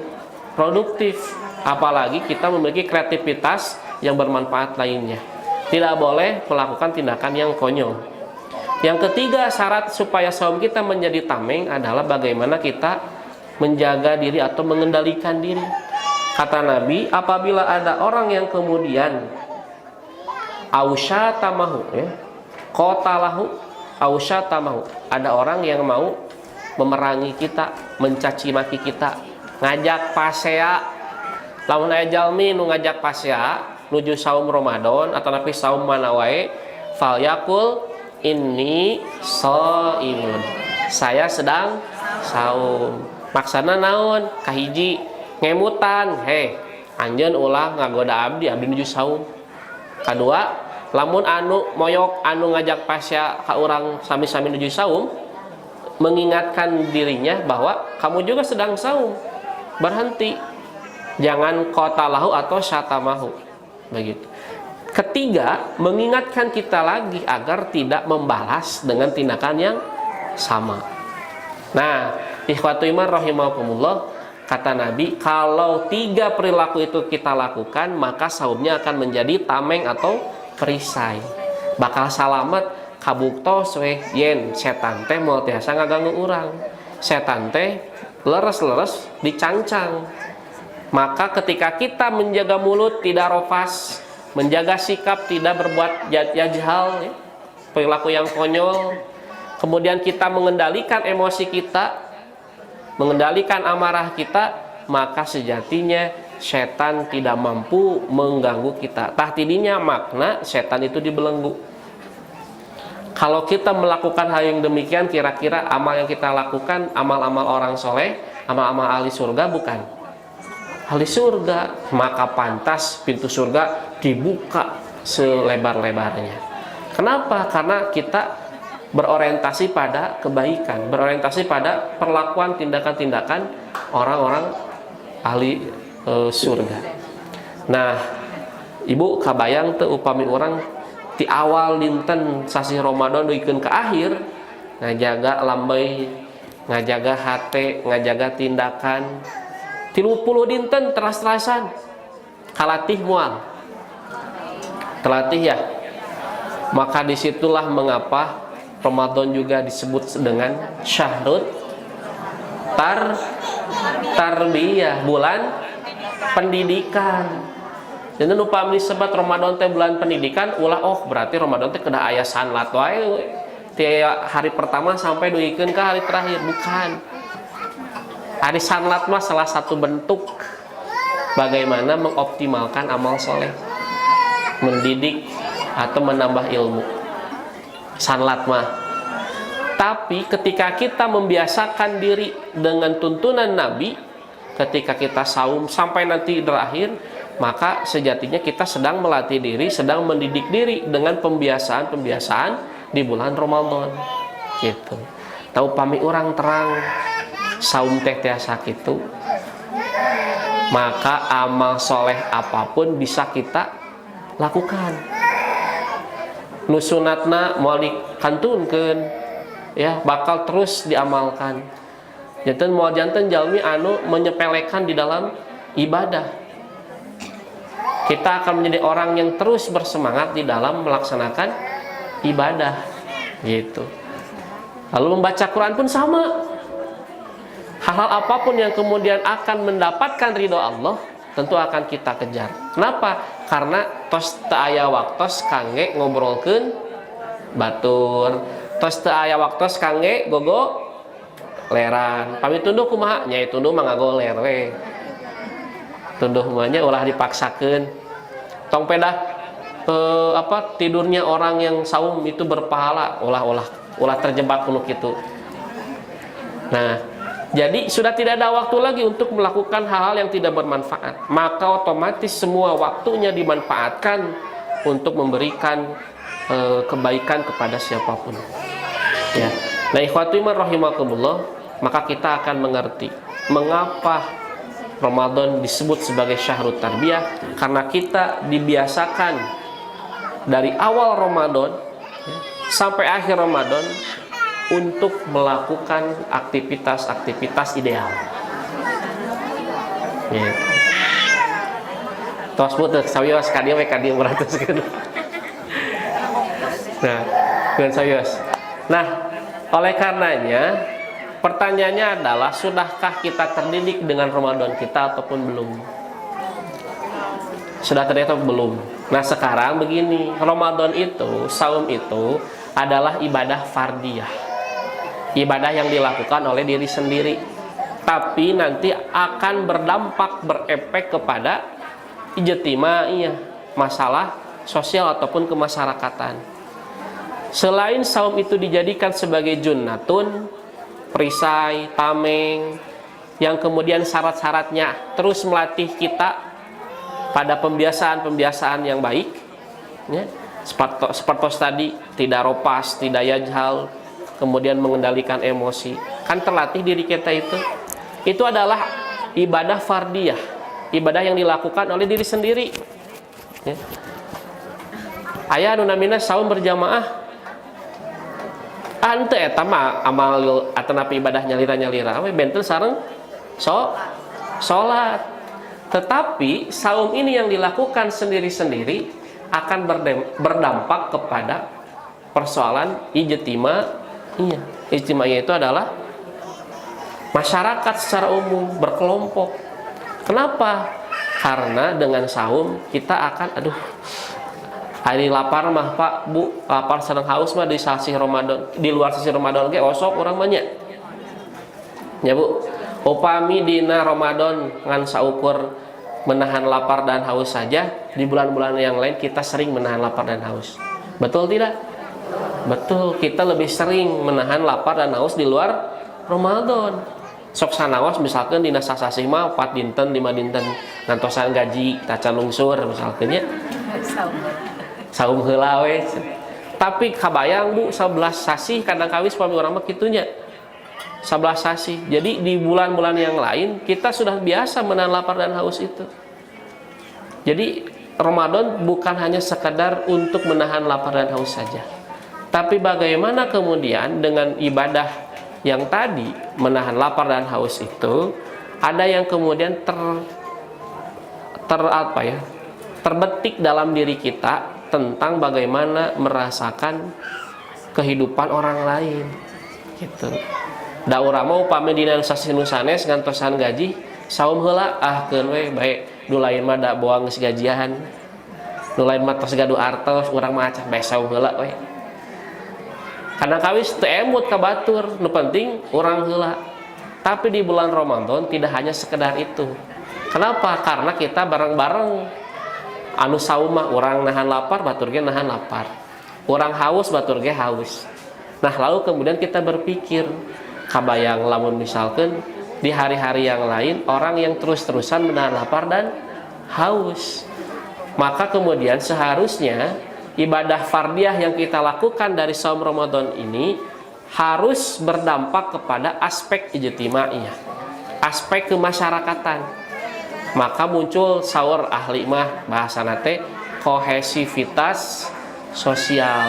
Speaker 1: produktif. Apalagi kita memiliki kreativitas yang bermanfaat lainnya. Tidak boleh melakukan tindakan yang konyol. Yang ketiga, syarat supaya saum kita menjadi tameng adalah bagaimana kita menjaga diri atau mengendalikan diri. Kata Nabi, apabila ada orang yang kemudian ausyatamahu, ya, qatalahu ausyatamahu, ada orang yang mau memerangi kita, mencaci maki kita, ngajak pasea, lamun aya jalmi nu ngajak pasea nuju saum Ramadan atau napi saum mana wae, fal yakul inni shaimun, saya sedang saum. Maksana naon? Kahiji ngemutan, anjeun ulah ngagoda abdi nuju saum. Kadua, lamun anu moyok anu ngajak pasya ka urang sami-sami nuju saum, mengingatkan dirinya bahwa kamu juga sedang saum. Berhenti. Jangan qatalahu atau syatamahu. Begitu. Ketiga, mengingatkan kita lagi agar tidak membalas dengan tindakan yang sama. Nah, ikhwatu iman rahimakumullah, kata Nabi, kalau 3 perilaku itu kita lakukan, maka saumnya akan menjadi tameng atau perisai. Bakal salamet kabuktos we yen setan teh moal tiasa ngaganggu urang. Setan teh leres-leres dicancang. Maka ketika kita menjaga mulut tidak rofas, menjaga sikap tidak berbuat yajhal, ya, perilaku yang konyol, kemudian kita mengendalikan emosi kita, mengendalikan amarah kita, maka sejatinya setan tidak mampu mengganggu kita. Tahtidinya makna setan itu dibelenggu. Kalau kita melakukan hal yang demikian, kira-kira amal yang kita lakukan, amal-amal orang soleh, amal-amal ahli surga bukan? Ahli surga, maka pantas pintu surga dibuka selebar-lebarnya. Kenapa? Karena kita berorientasi pada kebaikan, berorientasi pada perlakuan tindakan-tindakan orang-orang ahli surga. Nah, ibu kabayang teu upami orang di awal dinten sasi Ramadan duikeun ke akhir ngajaga lambai, ngajaga hate, ngajaga tindakan 30 dinten teras-terasan kalatih mual terlatih ya. Maka disitulah mengapa Ramadan juga disebut dengan syahrut tarbiyah, bulan pendidikan. Dan upami disebut Ramadan teh bulan pendidikan, ulah oh berarti Ramadan teh kedah aya sanlat wae ti hari pertama sampai duikeun ke hari terakhir. Bukan. Hari sanlat mah salah satu bentuk bagaimana mengoptimalkan amal soleh, mendidik atau menambah ilmu. Sanlat mah. Tapi ketika kita membiasakan diri dengan tuntunan Nabi, ketika kita saum sampai nanti terakhir, maka sejatinya kita sedang melatih diri, sedang mendidik diri dengan pembiasaan-pembiasaan di bulan Ramadan. Gitu. Tahu pami orang terang saum teh tiasa kitu, maka amal soleh apapun bisa kita lakukan. Nu sunatna moal dikantunkeun, ya bakal terus diamalkan. Janten moal janten jalmi anu menyepelekan di dalam ibadah. Kita akan menjadi orang yang terus bersemangat di dalam melaksanakan ibadah, gitu. Lalu membaca Quran pun sama. Hal-hal apapun yang kemudian akan mendapatkan ridho Allah tentu akan kita kejar. Kenapa? Karena tos teu aya waktos kangge ngobrolkeun batur, tos teu aya waktos kangge gogo leran. Pami tunduh kumaha? Nyai tunduh mah ngagoler we. Tunduh mah nya ulah dipaksakeun. Tong pedah tidurnya orang yang saum itu berpahala, ulah terjebak kuno kitu. Nah, jadi sudah tidak ada waktu lagi untuk melakukan hal-hal yang tidak bermanfaat. Maka otomatis semua waktunya dimanfaatkan untuk memberikan kebaikan kepada siapapun. Ya. Nah, ikhwati rahimakumullah, maka kita akan mengerti mengapa Ramadan disebut sebagai syahrut tarbiyah, karena kita dibiasakan dari awal Ramadan sampai akhir Ramadan untuk melakukan aktivitas-aktivitas ideal. Ya. Tos butuh sawios ka dieu we ka dieu meratuskeun. Nah, keun sawios. Nah, oleh karenanya pertanyaannya adalah sudahkah kita terdidik dengan Ramadan kita ataupun belum? Sudah terdidik atau belum? Nah, sekarang begini, Ramadan itu, saum itu adalah ibadah fardiyah. Ibadah yang dilakukan oleh diri sendiri, tapi nanti akan berdampak, berefek kepada ijtimaiyah, masalah sosial ataupun kemasyarakatan. Selain saum itu dijadikan sebagai junnatun, perisai, tameng, yang kemudian syarat-syaratnya terus melatih kita pada pembiasaan-pembiasaan yang baik, ya. Seperti tadi, tidak ropas, tidak yajhal, kemudian mengendalikan emosi, kan terlatih diri kita itu adalah ibadah fardiyah, ibadah yang dilakukan oleh diri sendiri, ya. Aya anu namina saum berjamaah, ante eta mah amal atanapi ibadah nyalira-nyalira we benten sareng salat. Tetapi saum ini yang dilakukan sendiri-sendiri akan berdampak kepada persoalan ijtimaiyah. Ijtimaiyah itu adalah masyarakat secara umum, berkelompok. Kenapa? Karena dengan saum kita akan hari lapar mah Pak Bu, lapar sedang haus mah di sasi Ramadan, di luar sasi Ramadan ge osok orang banyak. Ya Bu, upami dina Ramadan ngan saukur menahan lapar dan haus saja, di bulan-bulan yang lain kita sering menahan lapar dan haus. Betul tidak? Betul, kita lebih sering menahan lapar dan haus di luar Ramadan. Sok sanaos misalkan dina sasasi mah 4 dinten 5 dinten ngantosan gaji tacan lungsur misalkan ya. Saum heula we. Tapi kabayang Bu 11 sasi kadang kawis pami urang mah kitu nya. 11 sasi. Jadi di bulan-bulan yang lain kita sudah biasa menahan lapar dan haus itu. Jadi Ramadan bukan hanya sekadar untuk menahan lapar dan haus saja. Tapi bagaimana kemudian dengan ibadah yang tadi menahan lapar dan haus itu, ada yang kemudian terbetik dalam diri kita tentang bagaimana merasakan kehidupan orang lain gitu. Da urang mah upami dina sasi nu sanes ngantosan gaji saum heula keun we bae nu lain mah da boang geus gajian, nu lain mah tos gaduh artos urang mah acah bae saum heula we. Kadang kawis teu emut ka batur, nu penting urang heula. Tapi di bulan Ramadan tidak hanya sekedar itu. Kenapa? Karena kita bareng-bareng. Anu saum mah urang nahan lapar, batur ge nahan lapar. Urang haus, batur ge haus. Nah, lalu kemudian kita berpikir, kabayang lamun misalkan di hari-hari yang lain orang yang terus-terusan menahan lapar dan haus. Maka kemudian seharusnya ibadah fardiyah yang kita lakukan dari saum Ramadan ini harus berdampak kepada aspek ijtimaiyah, aspek kemasyarakatan. Maka muncul saur ahli mah bahasana teh kohesivitas sosial,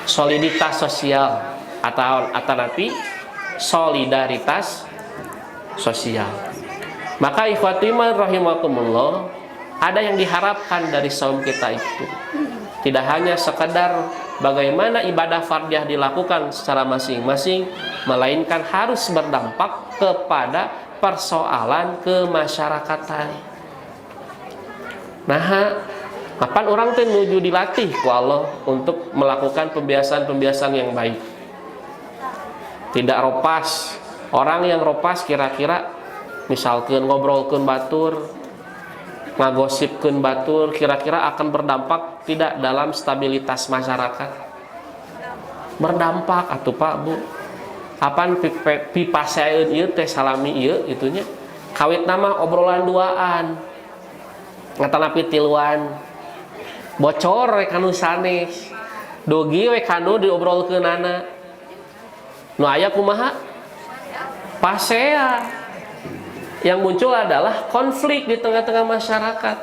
Speaker 1: soliditas sosial, atau nanti solidaritas sosial. Maka ikhwati iman rahimakumullah, ada yang diharapkan dari saum kita itu. Tidak hanya sekadar bagaimana ibadah fardiyah dilakukan secara masing-masing, melainkan harus berdampak kepada persoalan kemasyarakatan. Nah, kapan orang teh nuju dilatih ku Allah untuk melakukan pembiasaan-pembiasaan yang baik. Tidak ropas. Orang yang ropas kira-kira misalkan ngobrolkeun batur, ngagosipkeun batur, kira-kira akan berdampak tidak dalam stabilitas masyarakat? Berdampak atuh Pak Bu. Apaan pipaseun ieu teh salami ieu itunya. Kawit nama obrolan duaan. Ngatanapi tiluan. Bocor we kanu sanes. Dogi we kanu diobrolkeunana. Nu aya kumaha? Pasea. Yang muncul adalah konflik di tengah-tengah masyarakat.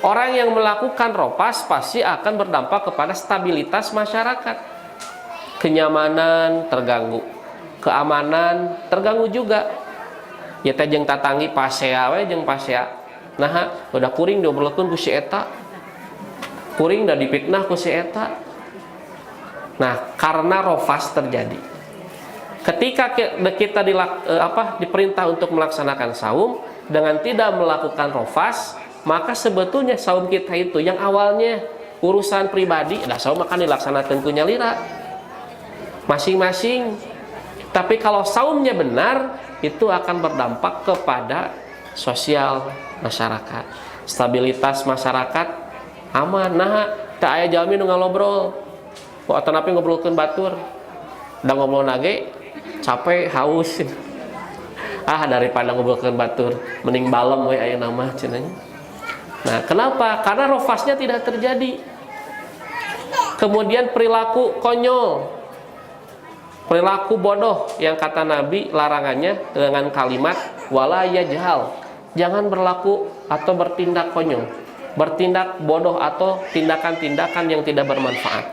Speaker 1: Orang yang melakukan ropas pasti akan berdampak kepada stabilitas masyarakat. Kenyamanan terganggu, keamanan terganggu juga. Ya teh jeung tatangi pasea we jeung pasea. Nah, udah kuring diobrolkeun ku si eta. Kuring da dipitnah ku si eta. Nah, karena rofas terjadi. Ketika kita diperintah untuk melaksanakan saum dengan tidak melakukan rofas, maka sebetulnya saum kita itu yang awalnya urusan pribadi, saum akan dilaksanakan ku nyalira masing-masing. Tapi kalau saumnya benar, itu akan berdampak kepada sosial masyarakat, stabilitas masyarakat aman. Nah, tak aya jalmi nu ngalobrol, kok atanapi ngobrolkeun batur, da ngobrol nage capek haus. Daripada ngobrolkeun batur mending balem we aya nama cenanya. Nah, kenapa? Karena rofasnya tidak terjadi. Kemudian perilaku konyol, perilaku bodoh yang kata Nabi larangannya dengan kalimat wala yajhal. Jangan berlaku atau bertindak konyol, bertindak bodoh atau tindakan-tindakan yang tidak bermanfaat.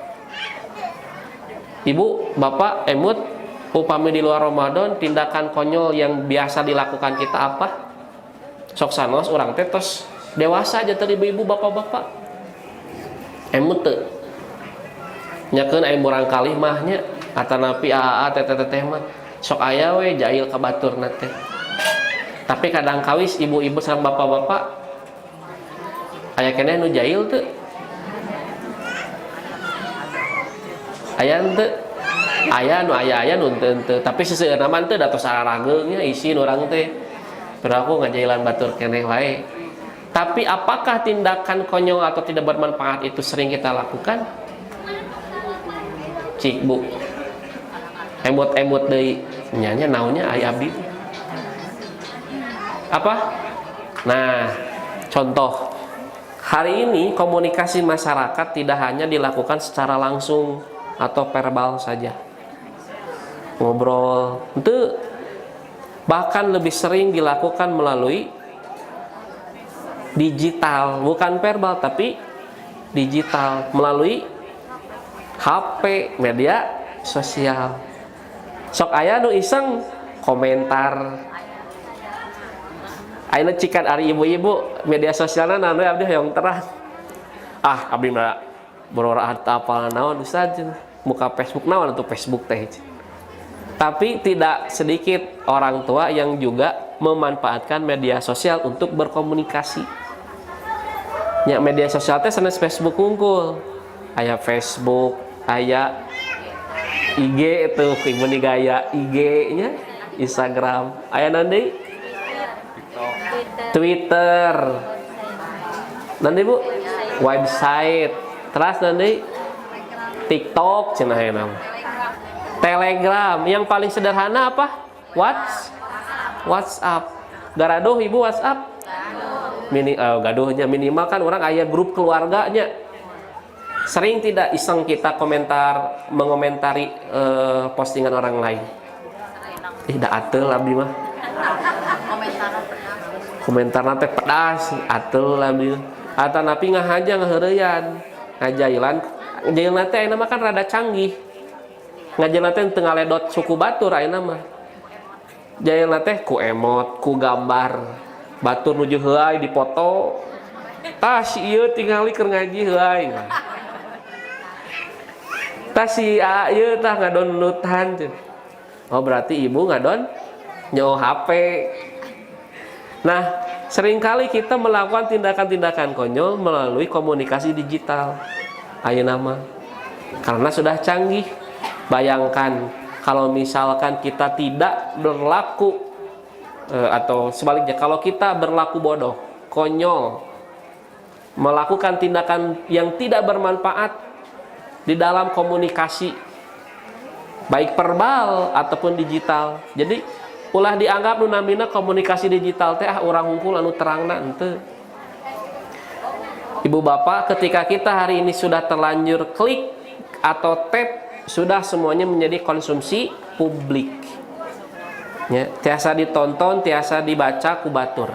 Speaker 1: Ibu, bapak, emut, upami di luar Ramadan tindakan konyol yang biasa dilakukan kita apa? Sok sanos urang teh tos dewasa aja teh ibu-ibu bapak-bapak. Emut teu. Nyakeun aya murang kalih mahnya atanapi AAA teteh-teteh mah sok aya we jail ka baturna teh. Tapi kadang kawis ibu-ibu sareng bapak-bapak aya keneh nu jail teu? Aya teu? Aya nu aya nu teu, tapi seseueurna mah teu datos sararageungnya isin urang teh. Beraku ngajailan batur keneh wae. Tapi apakah tindakan konyol atau tidak bermanfaat itu sering kita lakukan? Cik Bu, emot-emot deui nya naonnya aya abdi. Apa? Nah, contoh. Hari ini komunikasi masyarakat tidak hanya dilakukan secara langsung atau verbal saja. Ngobrol, itu bahkan lebih sering dilakukan melalui digital, bukan verbal tapi digital, melalui HP, media sosial. Sok aya nu iseng komentar. Ayeuna cikan ari ibu-ibu media sosialna naon we abdi hoyong terang. Ah, abdi mah borora apal naon Ustaz, muka Facebook naon atuh Facebook teh. Tapi tidak sedikit orang tua yang juga memanfaatkan media sosial untuk berkomunikasi. Ya, media sosial teh sanes Facebook unggul. Aya Facebook, aya IG itu ibu ni gaya IG-nya, Instagram. Aya nanti Twitter. Nanti Bu, website. Terus nanti TikTok cenah nama. Telegram. Yang paling sederhana apa? WhatsApp. Garaduh Ibu WhatsApp? Gaduhnya minimal kan orang aya grup keluarganya. Sering tidak iseng kita mengomentari postingan orang lain? Tidak atel abdi mah. Komentar teh pedas atel abdi. Atanapi ngahaja ngaheureyan, ngajailan. Jailna teh ayeuna mah kan rada canggih. Ngajailna teh teu ngaledot suku batur ayeuna mah. Jailna teh ku emot, ku gambar. Batur nuju heuai dipoto. Tah si ieu tingali keur ngaji heuai. Tah si ieu tah ngadonlutan. Oh berarti ibu ngadon nyawa HP. Nah, seringkali kita melakukan tindakan-tindakan konyol melalui komunikasi digital. Ayeuna mah karena sudah canggih. Bayangkan kalau misalkan kita tidak berlaku atau sebaliknya, kalau kita berlaku bodoh, konyol, melakukan tindakan yang tidak bermanfaat di dalam komunikasi baik verbal ataupun digital. Jadi ulah dianggap nu namina komunikasi digital teh urang hungkul anu terangna henteu. Ibu bapak, ketika kita hari ini sudah terlanjur klik atau tap, sudah semuanya menjadi konsumsi publik. Ya, tiasa ditonton, tiasa dibaca ku batur.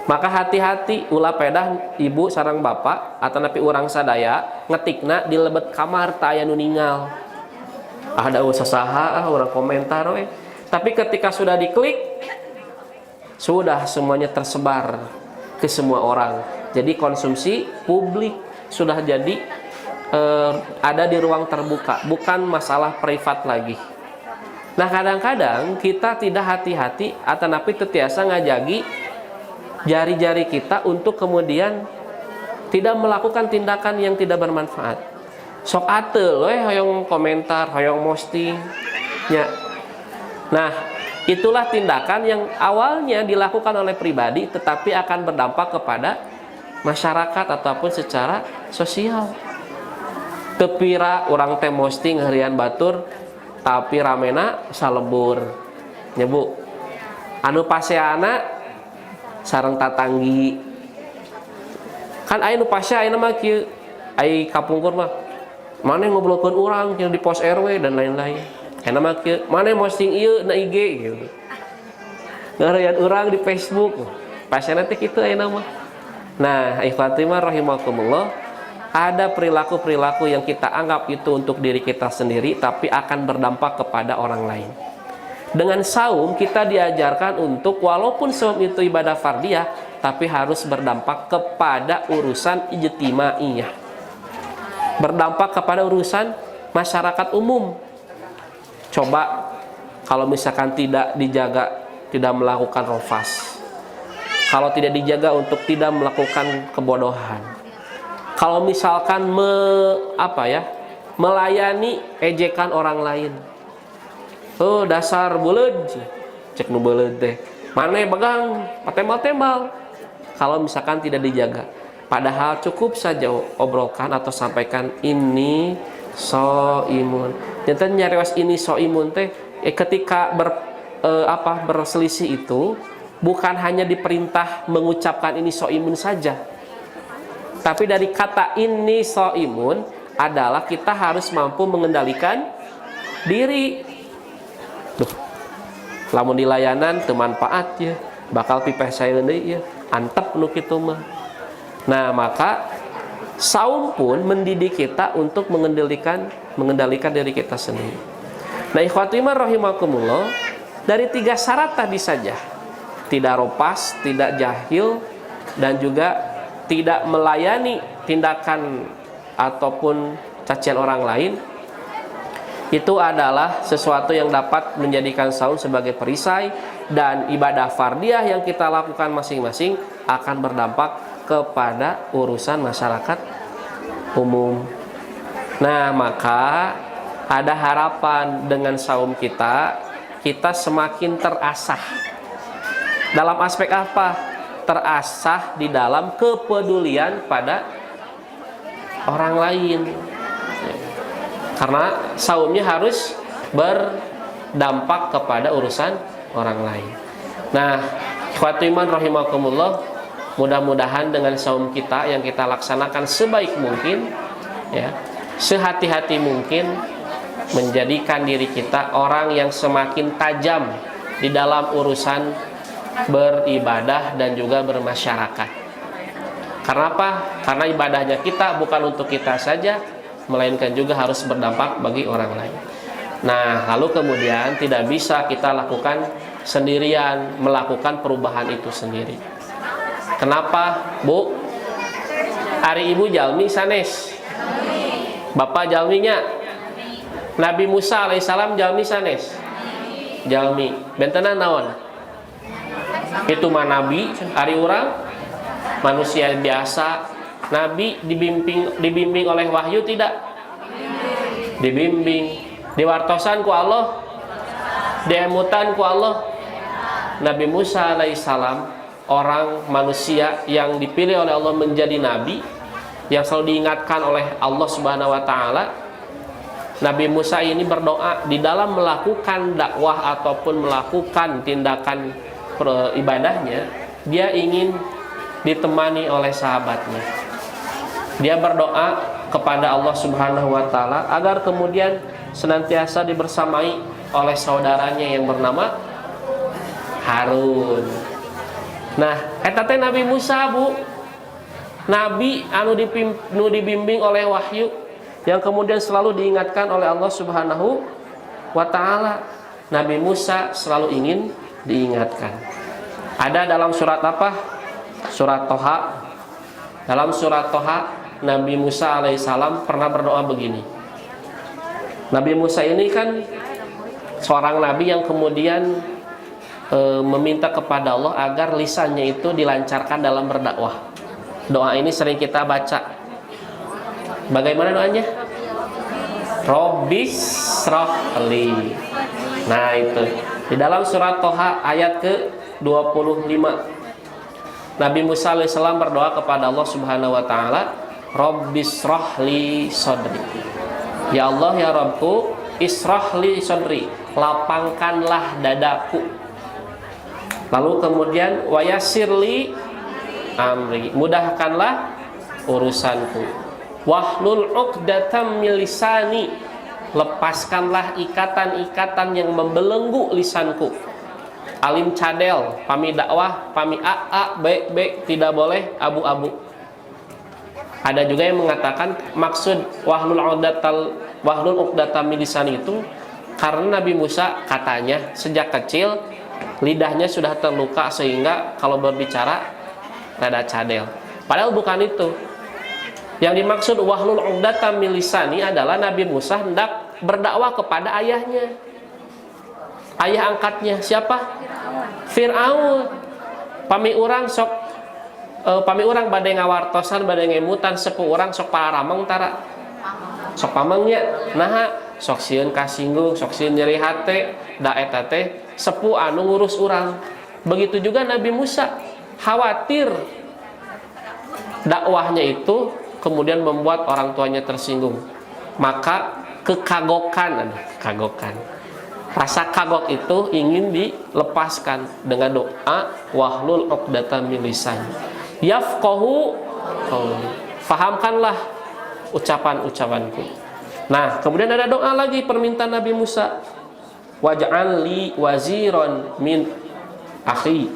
Speaker 1: Maka hati-hati ulah pedah ibu sareng bapak atau napi urang sadaya ngetikna di lebet kamar teu aya nu ningal. Ada usaha urang komentar we. Tapi ketika sudah diklik, sudah semuanya tersebar ke semua orang. Jadi konsumsi publik sudah jadi ada di ruang terbuka, bukan masalah privat lagi. Nah kadang-kadang kita tidak hati-hati atau napi tetiasa ngajagi jari-jari kita untuk kemudian tidak melakukan tindakan yang tidak bermanfaat. Sok ateul we hoyong komentar, hoyong posting nya. Nah, itulah tindakan yang awalnya dilakukan oleh pribadi tetapi akan berdampak kepada masyarakat ataupun secara sosial. Tepira orang teh posting harian batur tapi ramena salebur. Nya Bu. Anu paseana sareng tatanggi. Kan aya nu pase ayeuna mah kieu, ai kapungkur mah. Mane ngobrolkeun urang yang di pos RW dan lain-lain. Enak mah kieu, mane posting ieu na IG gitu. Ngarayan urang di Facebook. Pasana teh kitu ayeuna mah. Nah, ikhwati mah rahimakumullah, ada perilaku-perilaku yang kita anggap itu untuk diri kita sendiri tapi akan berdampak kepada orang lain. Dengan saum kita diajarkan untuk walaupun saum itu ibadah fardhiyah tapi harus berdampak kepada urusan ijtimaiyah. Berdampak kepada urusan masyarakat umum. Coba kalau misalkan tidak dijaga, tidak melakukan rofas, kalau tidak dijaga untuk tidak melakukan kebodohan, kalau misalkan melayani ejekan orang lain, oh dasar buleud, cek nu buleud teh, mana bagang tembal-tembal, kalau misalkan tidak dijaga. Padahal cukup saja obrolkan atau sampaikan ini so imun. Jantan nyariwas ini so imun teh ketika berselisih itu bukan hanya diperintah mengucapkan ini so imun saja. Tapi dari kata ini so imun adalah kita harus mampu mengendalikan diri. Duh, lamun di layanan teu manfaat ya, bakal pipeh saeun deui ya, antep nu kitu mah. Nah, maka saum pun mendidik kita untuk mengendalikan diri kita sendiri. Nah, ikhwati iman rahimakumullah, dari 3 syarat tadi saja, tidak ropas, tidak jahil, dan juga tidak melayani tindakan ataupun cacian orang lain, itu adalah sesuatu yang dapat menjadikan saum sebagai perisai, dan ibadah fardiyah yang kita lakukan masing-masing akan berdampak kepada urusan masyarakat umum. Nah, maka ada harapan dengan saum kita semakin terasah. Dalam aspek apa? Terasah di dalam kepedulian pada orang lain. Karena saumnya harus berdampak kepada urusan orang lain. Nah, ikhwati iman rahimakumullah, mudah-mudahan dengan saum kita yang kita laksanakan sebaik mungkin ya, sehati-hati mungkin, menjadikan diri kita orang yang semakin tajam di dalam urusan beribadah dan juga bermasyarakat. Karena apa? Karena ibadahnya kita bukan untuk kita saja, melainkan juga harus berdampak bagi orang lain. Nah, lalu kemudian tidak bisa kita lakukan sendirian, melakukan perubahan itu sendiri. Kenapa, Bu? Ari ibu jalmi sanes, bapak jalminya. Nabi Musa alaihissalam jalmi sanes, jalmi. Bentenan naon? Itu mah nabi, ari urang manusia biasa. Nabi dibimbing oleh wahyu tidak? Dibimbing. Diwartosan ku Allah, diemutan ku Allah. Nabi Musa alaihissalam, orang manusia yang dipilih oleh Allah menjadi nabi, yang selalu diingatkan oleh Allah Subhanahu wa taala. Nabi Musa ini berdoa di dalam melakukan dakwah ataupun melakukan tindakan ibadahnya, dia ingin ditemani oleh sahabatnya. Dia berdoa kepada Allah Subhanahu wa taala agar kemudian senantiasa dibersamai oleh saudaranya yang bernama Harun. Nah, eta teh Nabi Musa, Bu. Nabi anu dibimbing oleh wahyu, yang kemudian selalu diingatkan oleh Allah Subhanahu wa taala. Nabi Musa selalu ingin diingatkan. Ada dalam surat apa? Surat Toha. Dalam surat Toha, Nabi Musa alaihissalam pernah berdoa begini. Nabi Musa ini kan seorang nabi yang kemudian meminta kepada Allah agar lisannya itu dilancarkan dalam berdakwah. Doa ini sering kita baca. Bagaimana doanya? Robbis shrahli. Nah, itu di dalam surat Toha ayat ke-25, Nabi Musa alaihissalam berdoa kepada Allah Subhanahu wa taala, Robbis shrahli sadri. Ya Allah, ya Rabbku, israhli sadri, lapangkanlah dadaku. Lalu kemudian wayasirli amri, mudahkanlah urusanku. Wahlul 'uqdatam min lisani, lepaskanlah ikatan-ikatan yang membelenggu lisanku. Alim cadel, pami dakwah, pami a b, tidak boleh abu-abu. Ada juga yang mengatakan maksud wahlul 'uqdatam min lisani itu karena Nabi Musa katanya sejak kecil lidahnya sudah terluka sehingga kalau berbicara rada cadel. Padahal bukan itu. Yang dimaksud wahlul 'uqdatam min lisani adalah Nabi Musa hendak berdakwah kepada ayahnya. Ayah angkatnya siapa? Fir'aun. Pami urang sok pami urang bade ngawartosan bade ngemutan sepuh urang sok pararamang tara. Sok pamangnya. Nah, sok sieun kasinggung, sok sieun nyeri hate, da eta teh sepuh anu ngurus urang. Begitu juga Nabi Musa, khawatir dakwahnya itu kemudian membuat orang tuanya tersinggung. Maka kekagokan, rasa kagok itu ingin dilepaskan dengan doa wahlul 'uqdatam min lisan yafqahu qauli. Fahamkanlah ucapan-ucapanku. Nah, kemudian ada doa lagi permintaan Nabi Musa. Waj'al li waziran min akhi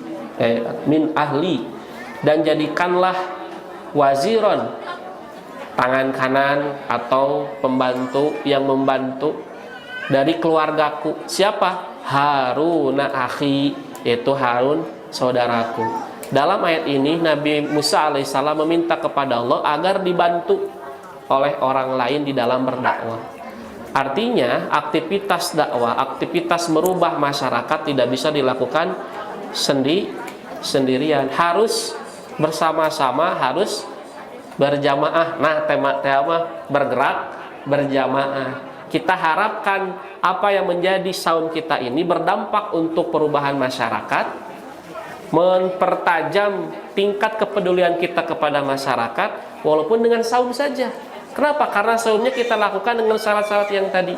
Speaker 1: min ahli, dan jadikanlah waziron tangan kanan atau pembantu yang membantu dari keluargaku. Siapa? Haruna akhi, yaitu Harun saudaraku. Dalam ayat ini Nabi Musa alaihissalam meminta kepada Allah agar dibantu oleh orang lain di dalam berdakwah. Artinya aktivitas dakwah, aktivitas merubah masyarakat tidak bisa dilakukan sendirian, harus bersama-sama, harus berjamaah. Nah, tema bergerak berjamaah. Kita harapkan apa yang menjadi saum kita ini berdampak untuk perubahan masyarakat, mempertajam tingkat kepedulian kita kepada masyarakat walaupun dengan saum saja. Kenapa? Karena saumnya kita lakukan dengan syarat-syarat yang tadi.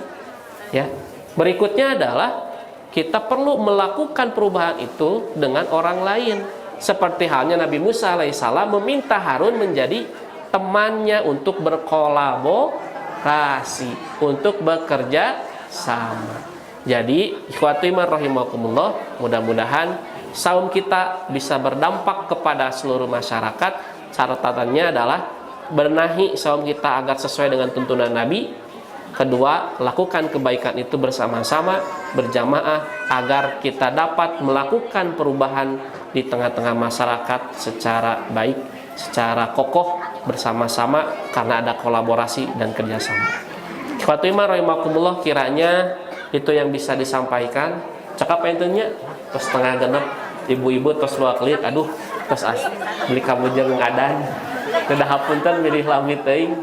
Speaker 1: Ya. Berikutnya adalah kita perlu melakukan perubahan itu dengan orang lain. Seperti halnya Nabi Musa alaihissalam meminta Harun menjadi temannya untuk berkolaborasi, untuk bekerja sama. Jadi, ikhwati man rahimakumullah, mudah-mudahan saum kita bisa berdampak kepada seluruh masyarakat. Catatannya adalah benahi saum kita agar sesuai dengan tuntunan Nabi. Kedua, lakukan kebaikan itu bersama-sama, berjamaah, agar kita dapat melakukan perubahan di tengah-tengah masyarakat secara baik, secara kokoh, bersama-sama, karena ada kolaborasi dan kerjasama. Fatimah rahimakumullah, kiranya itu yang bisa disampaikan. Cakap entunya, terus setengah genep, ibu-ibu terus luak liat, aduh, terus beli kamu jeung ngadan. Dadah hapunten milih lamit teuing.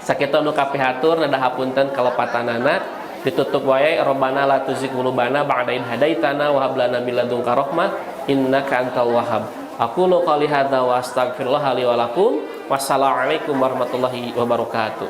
Speaker 1: Sakitu nu kapihatur dadah hapunten kalepatanana, ditutup wae Rabbana la tuzigh qulubana ba'da idh hadaitana wa hab lana min ladunka rahmah innaka antal wahhab. Aqulu qouli hadza wa astaghfirullah li wa lakum. Wassalamualaikum warahmatullahi wabarakatuh.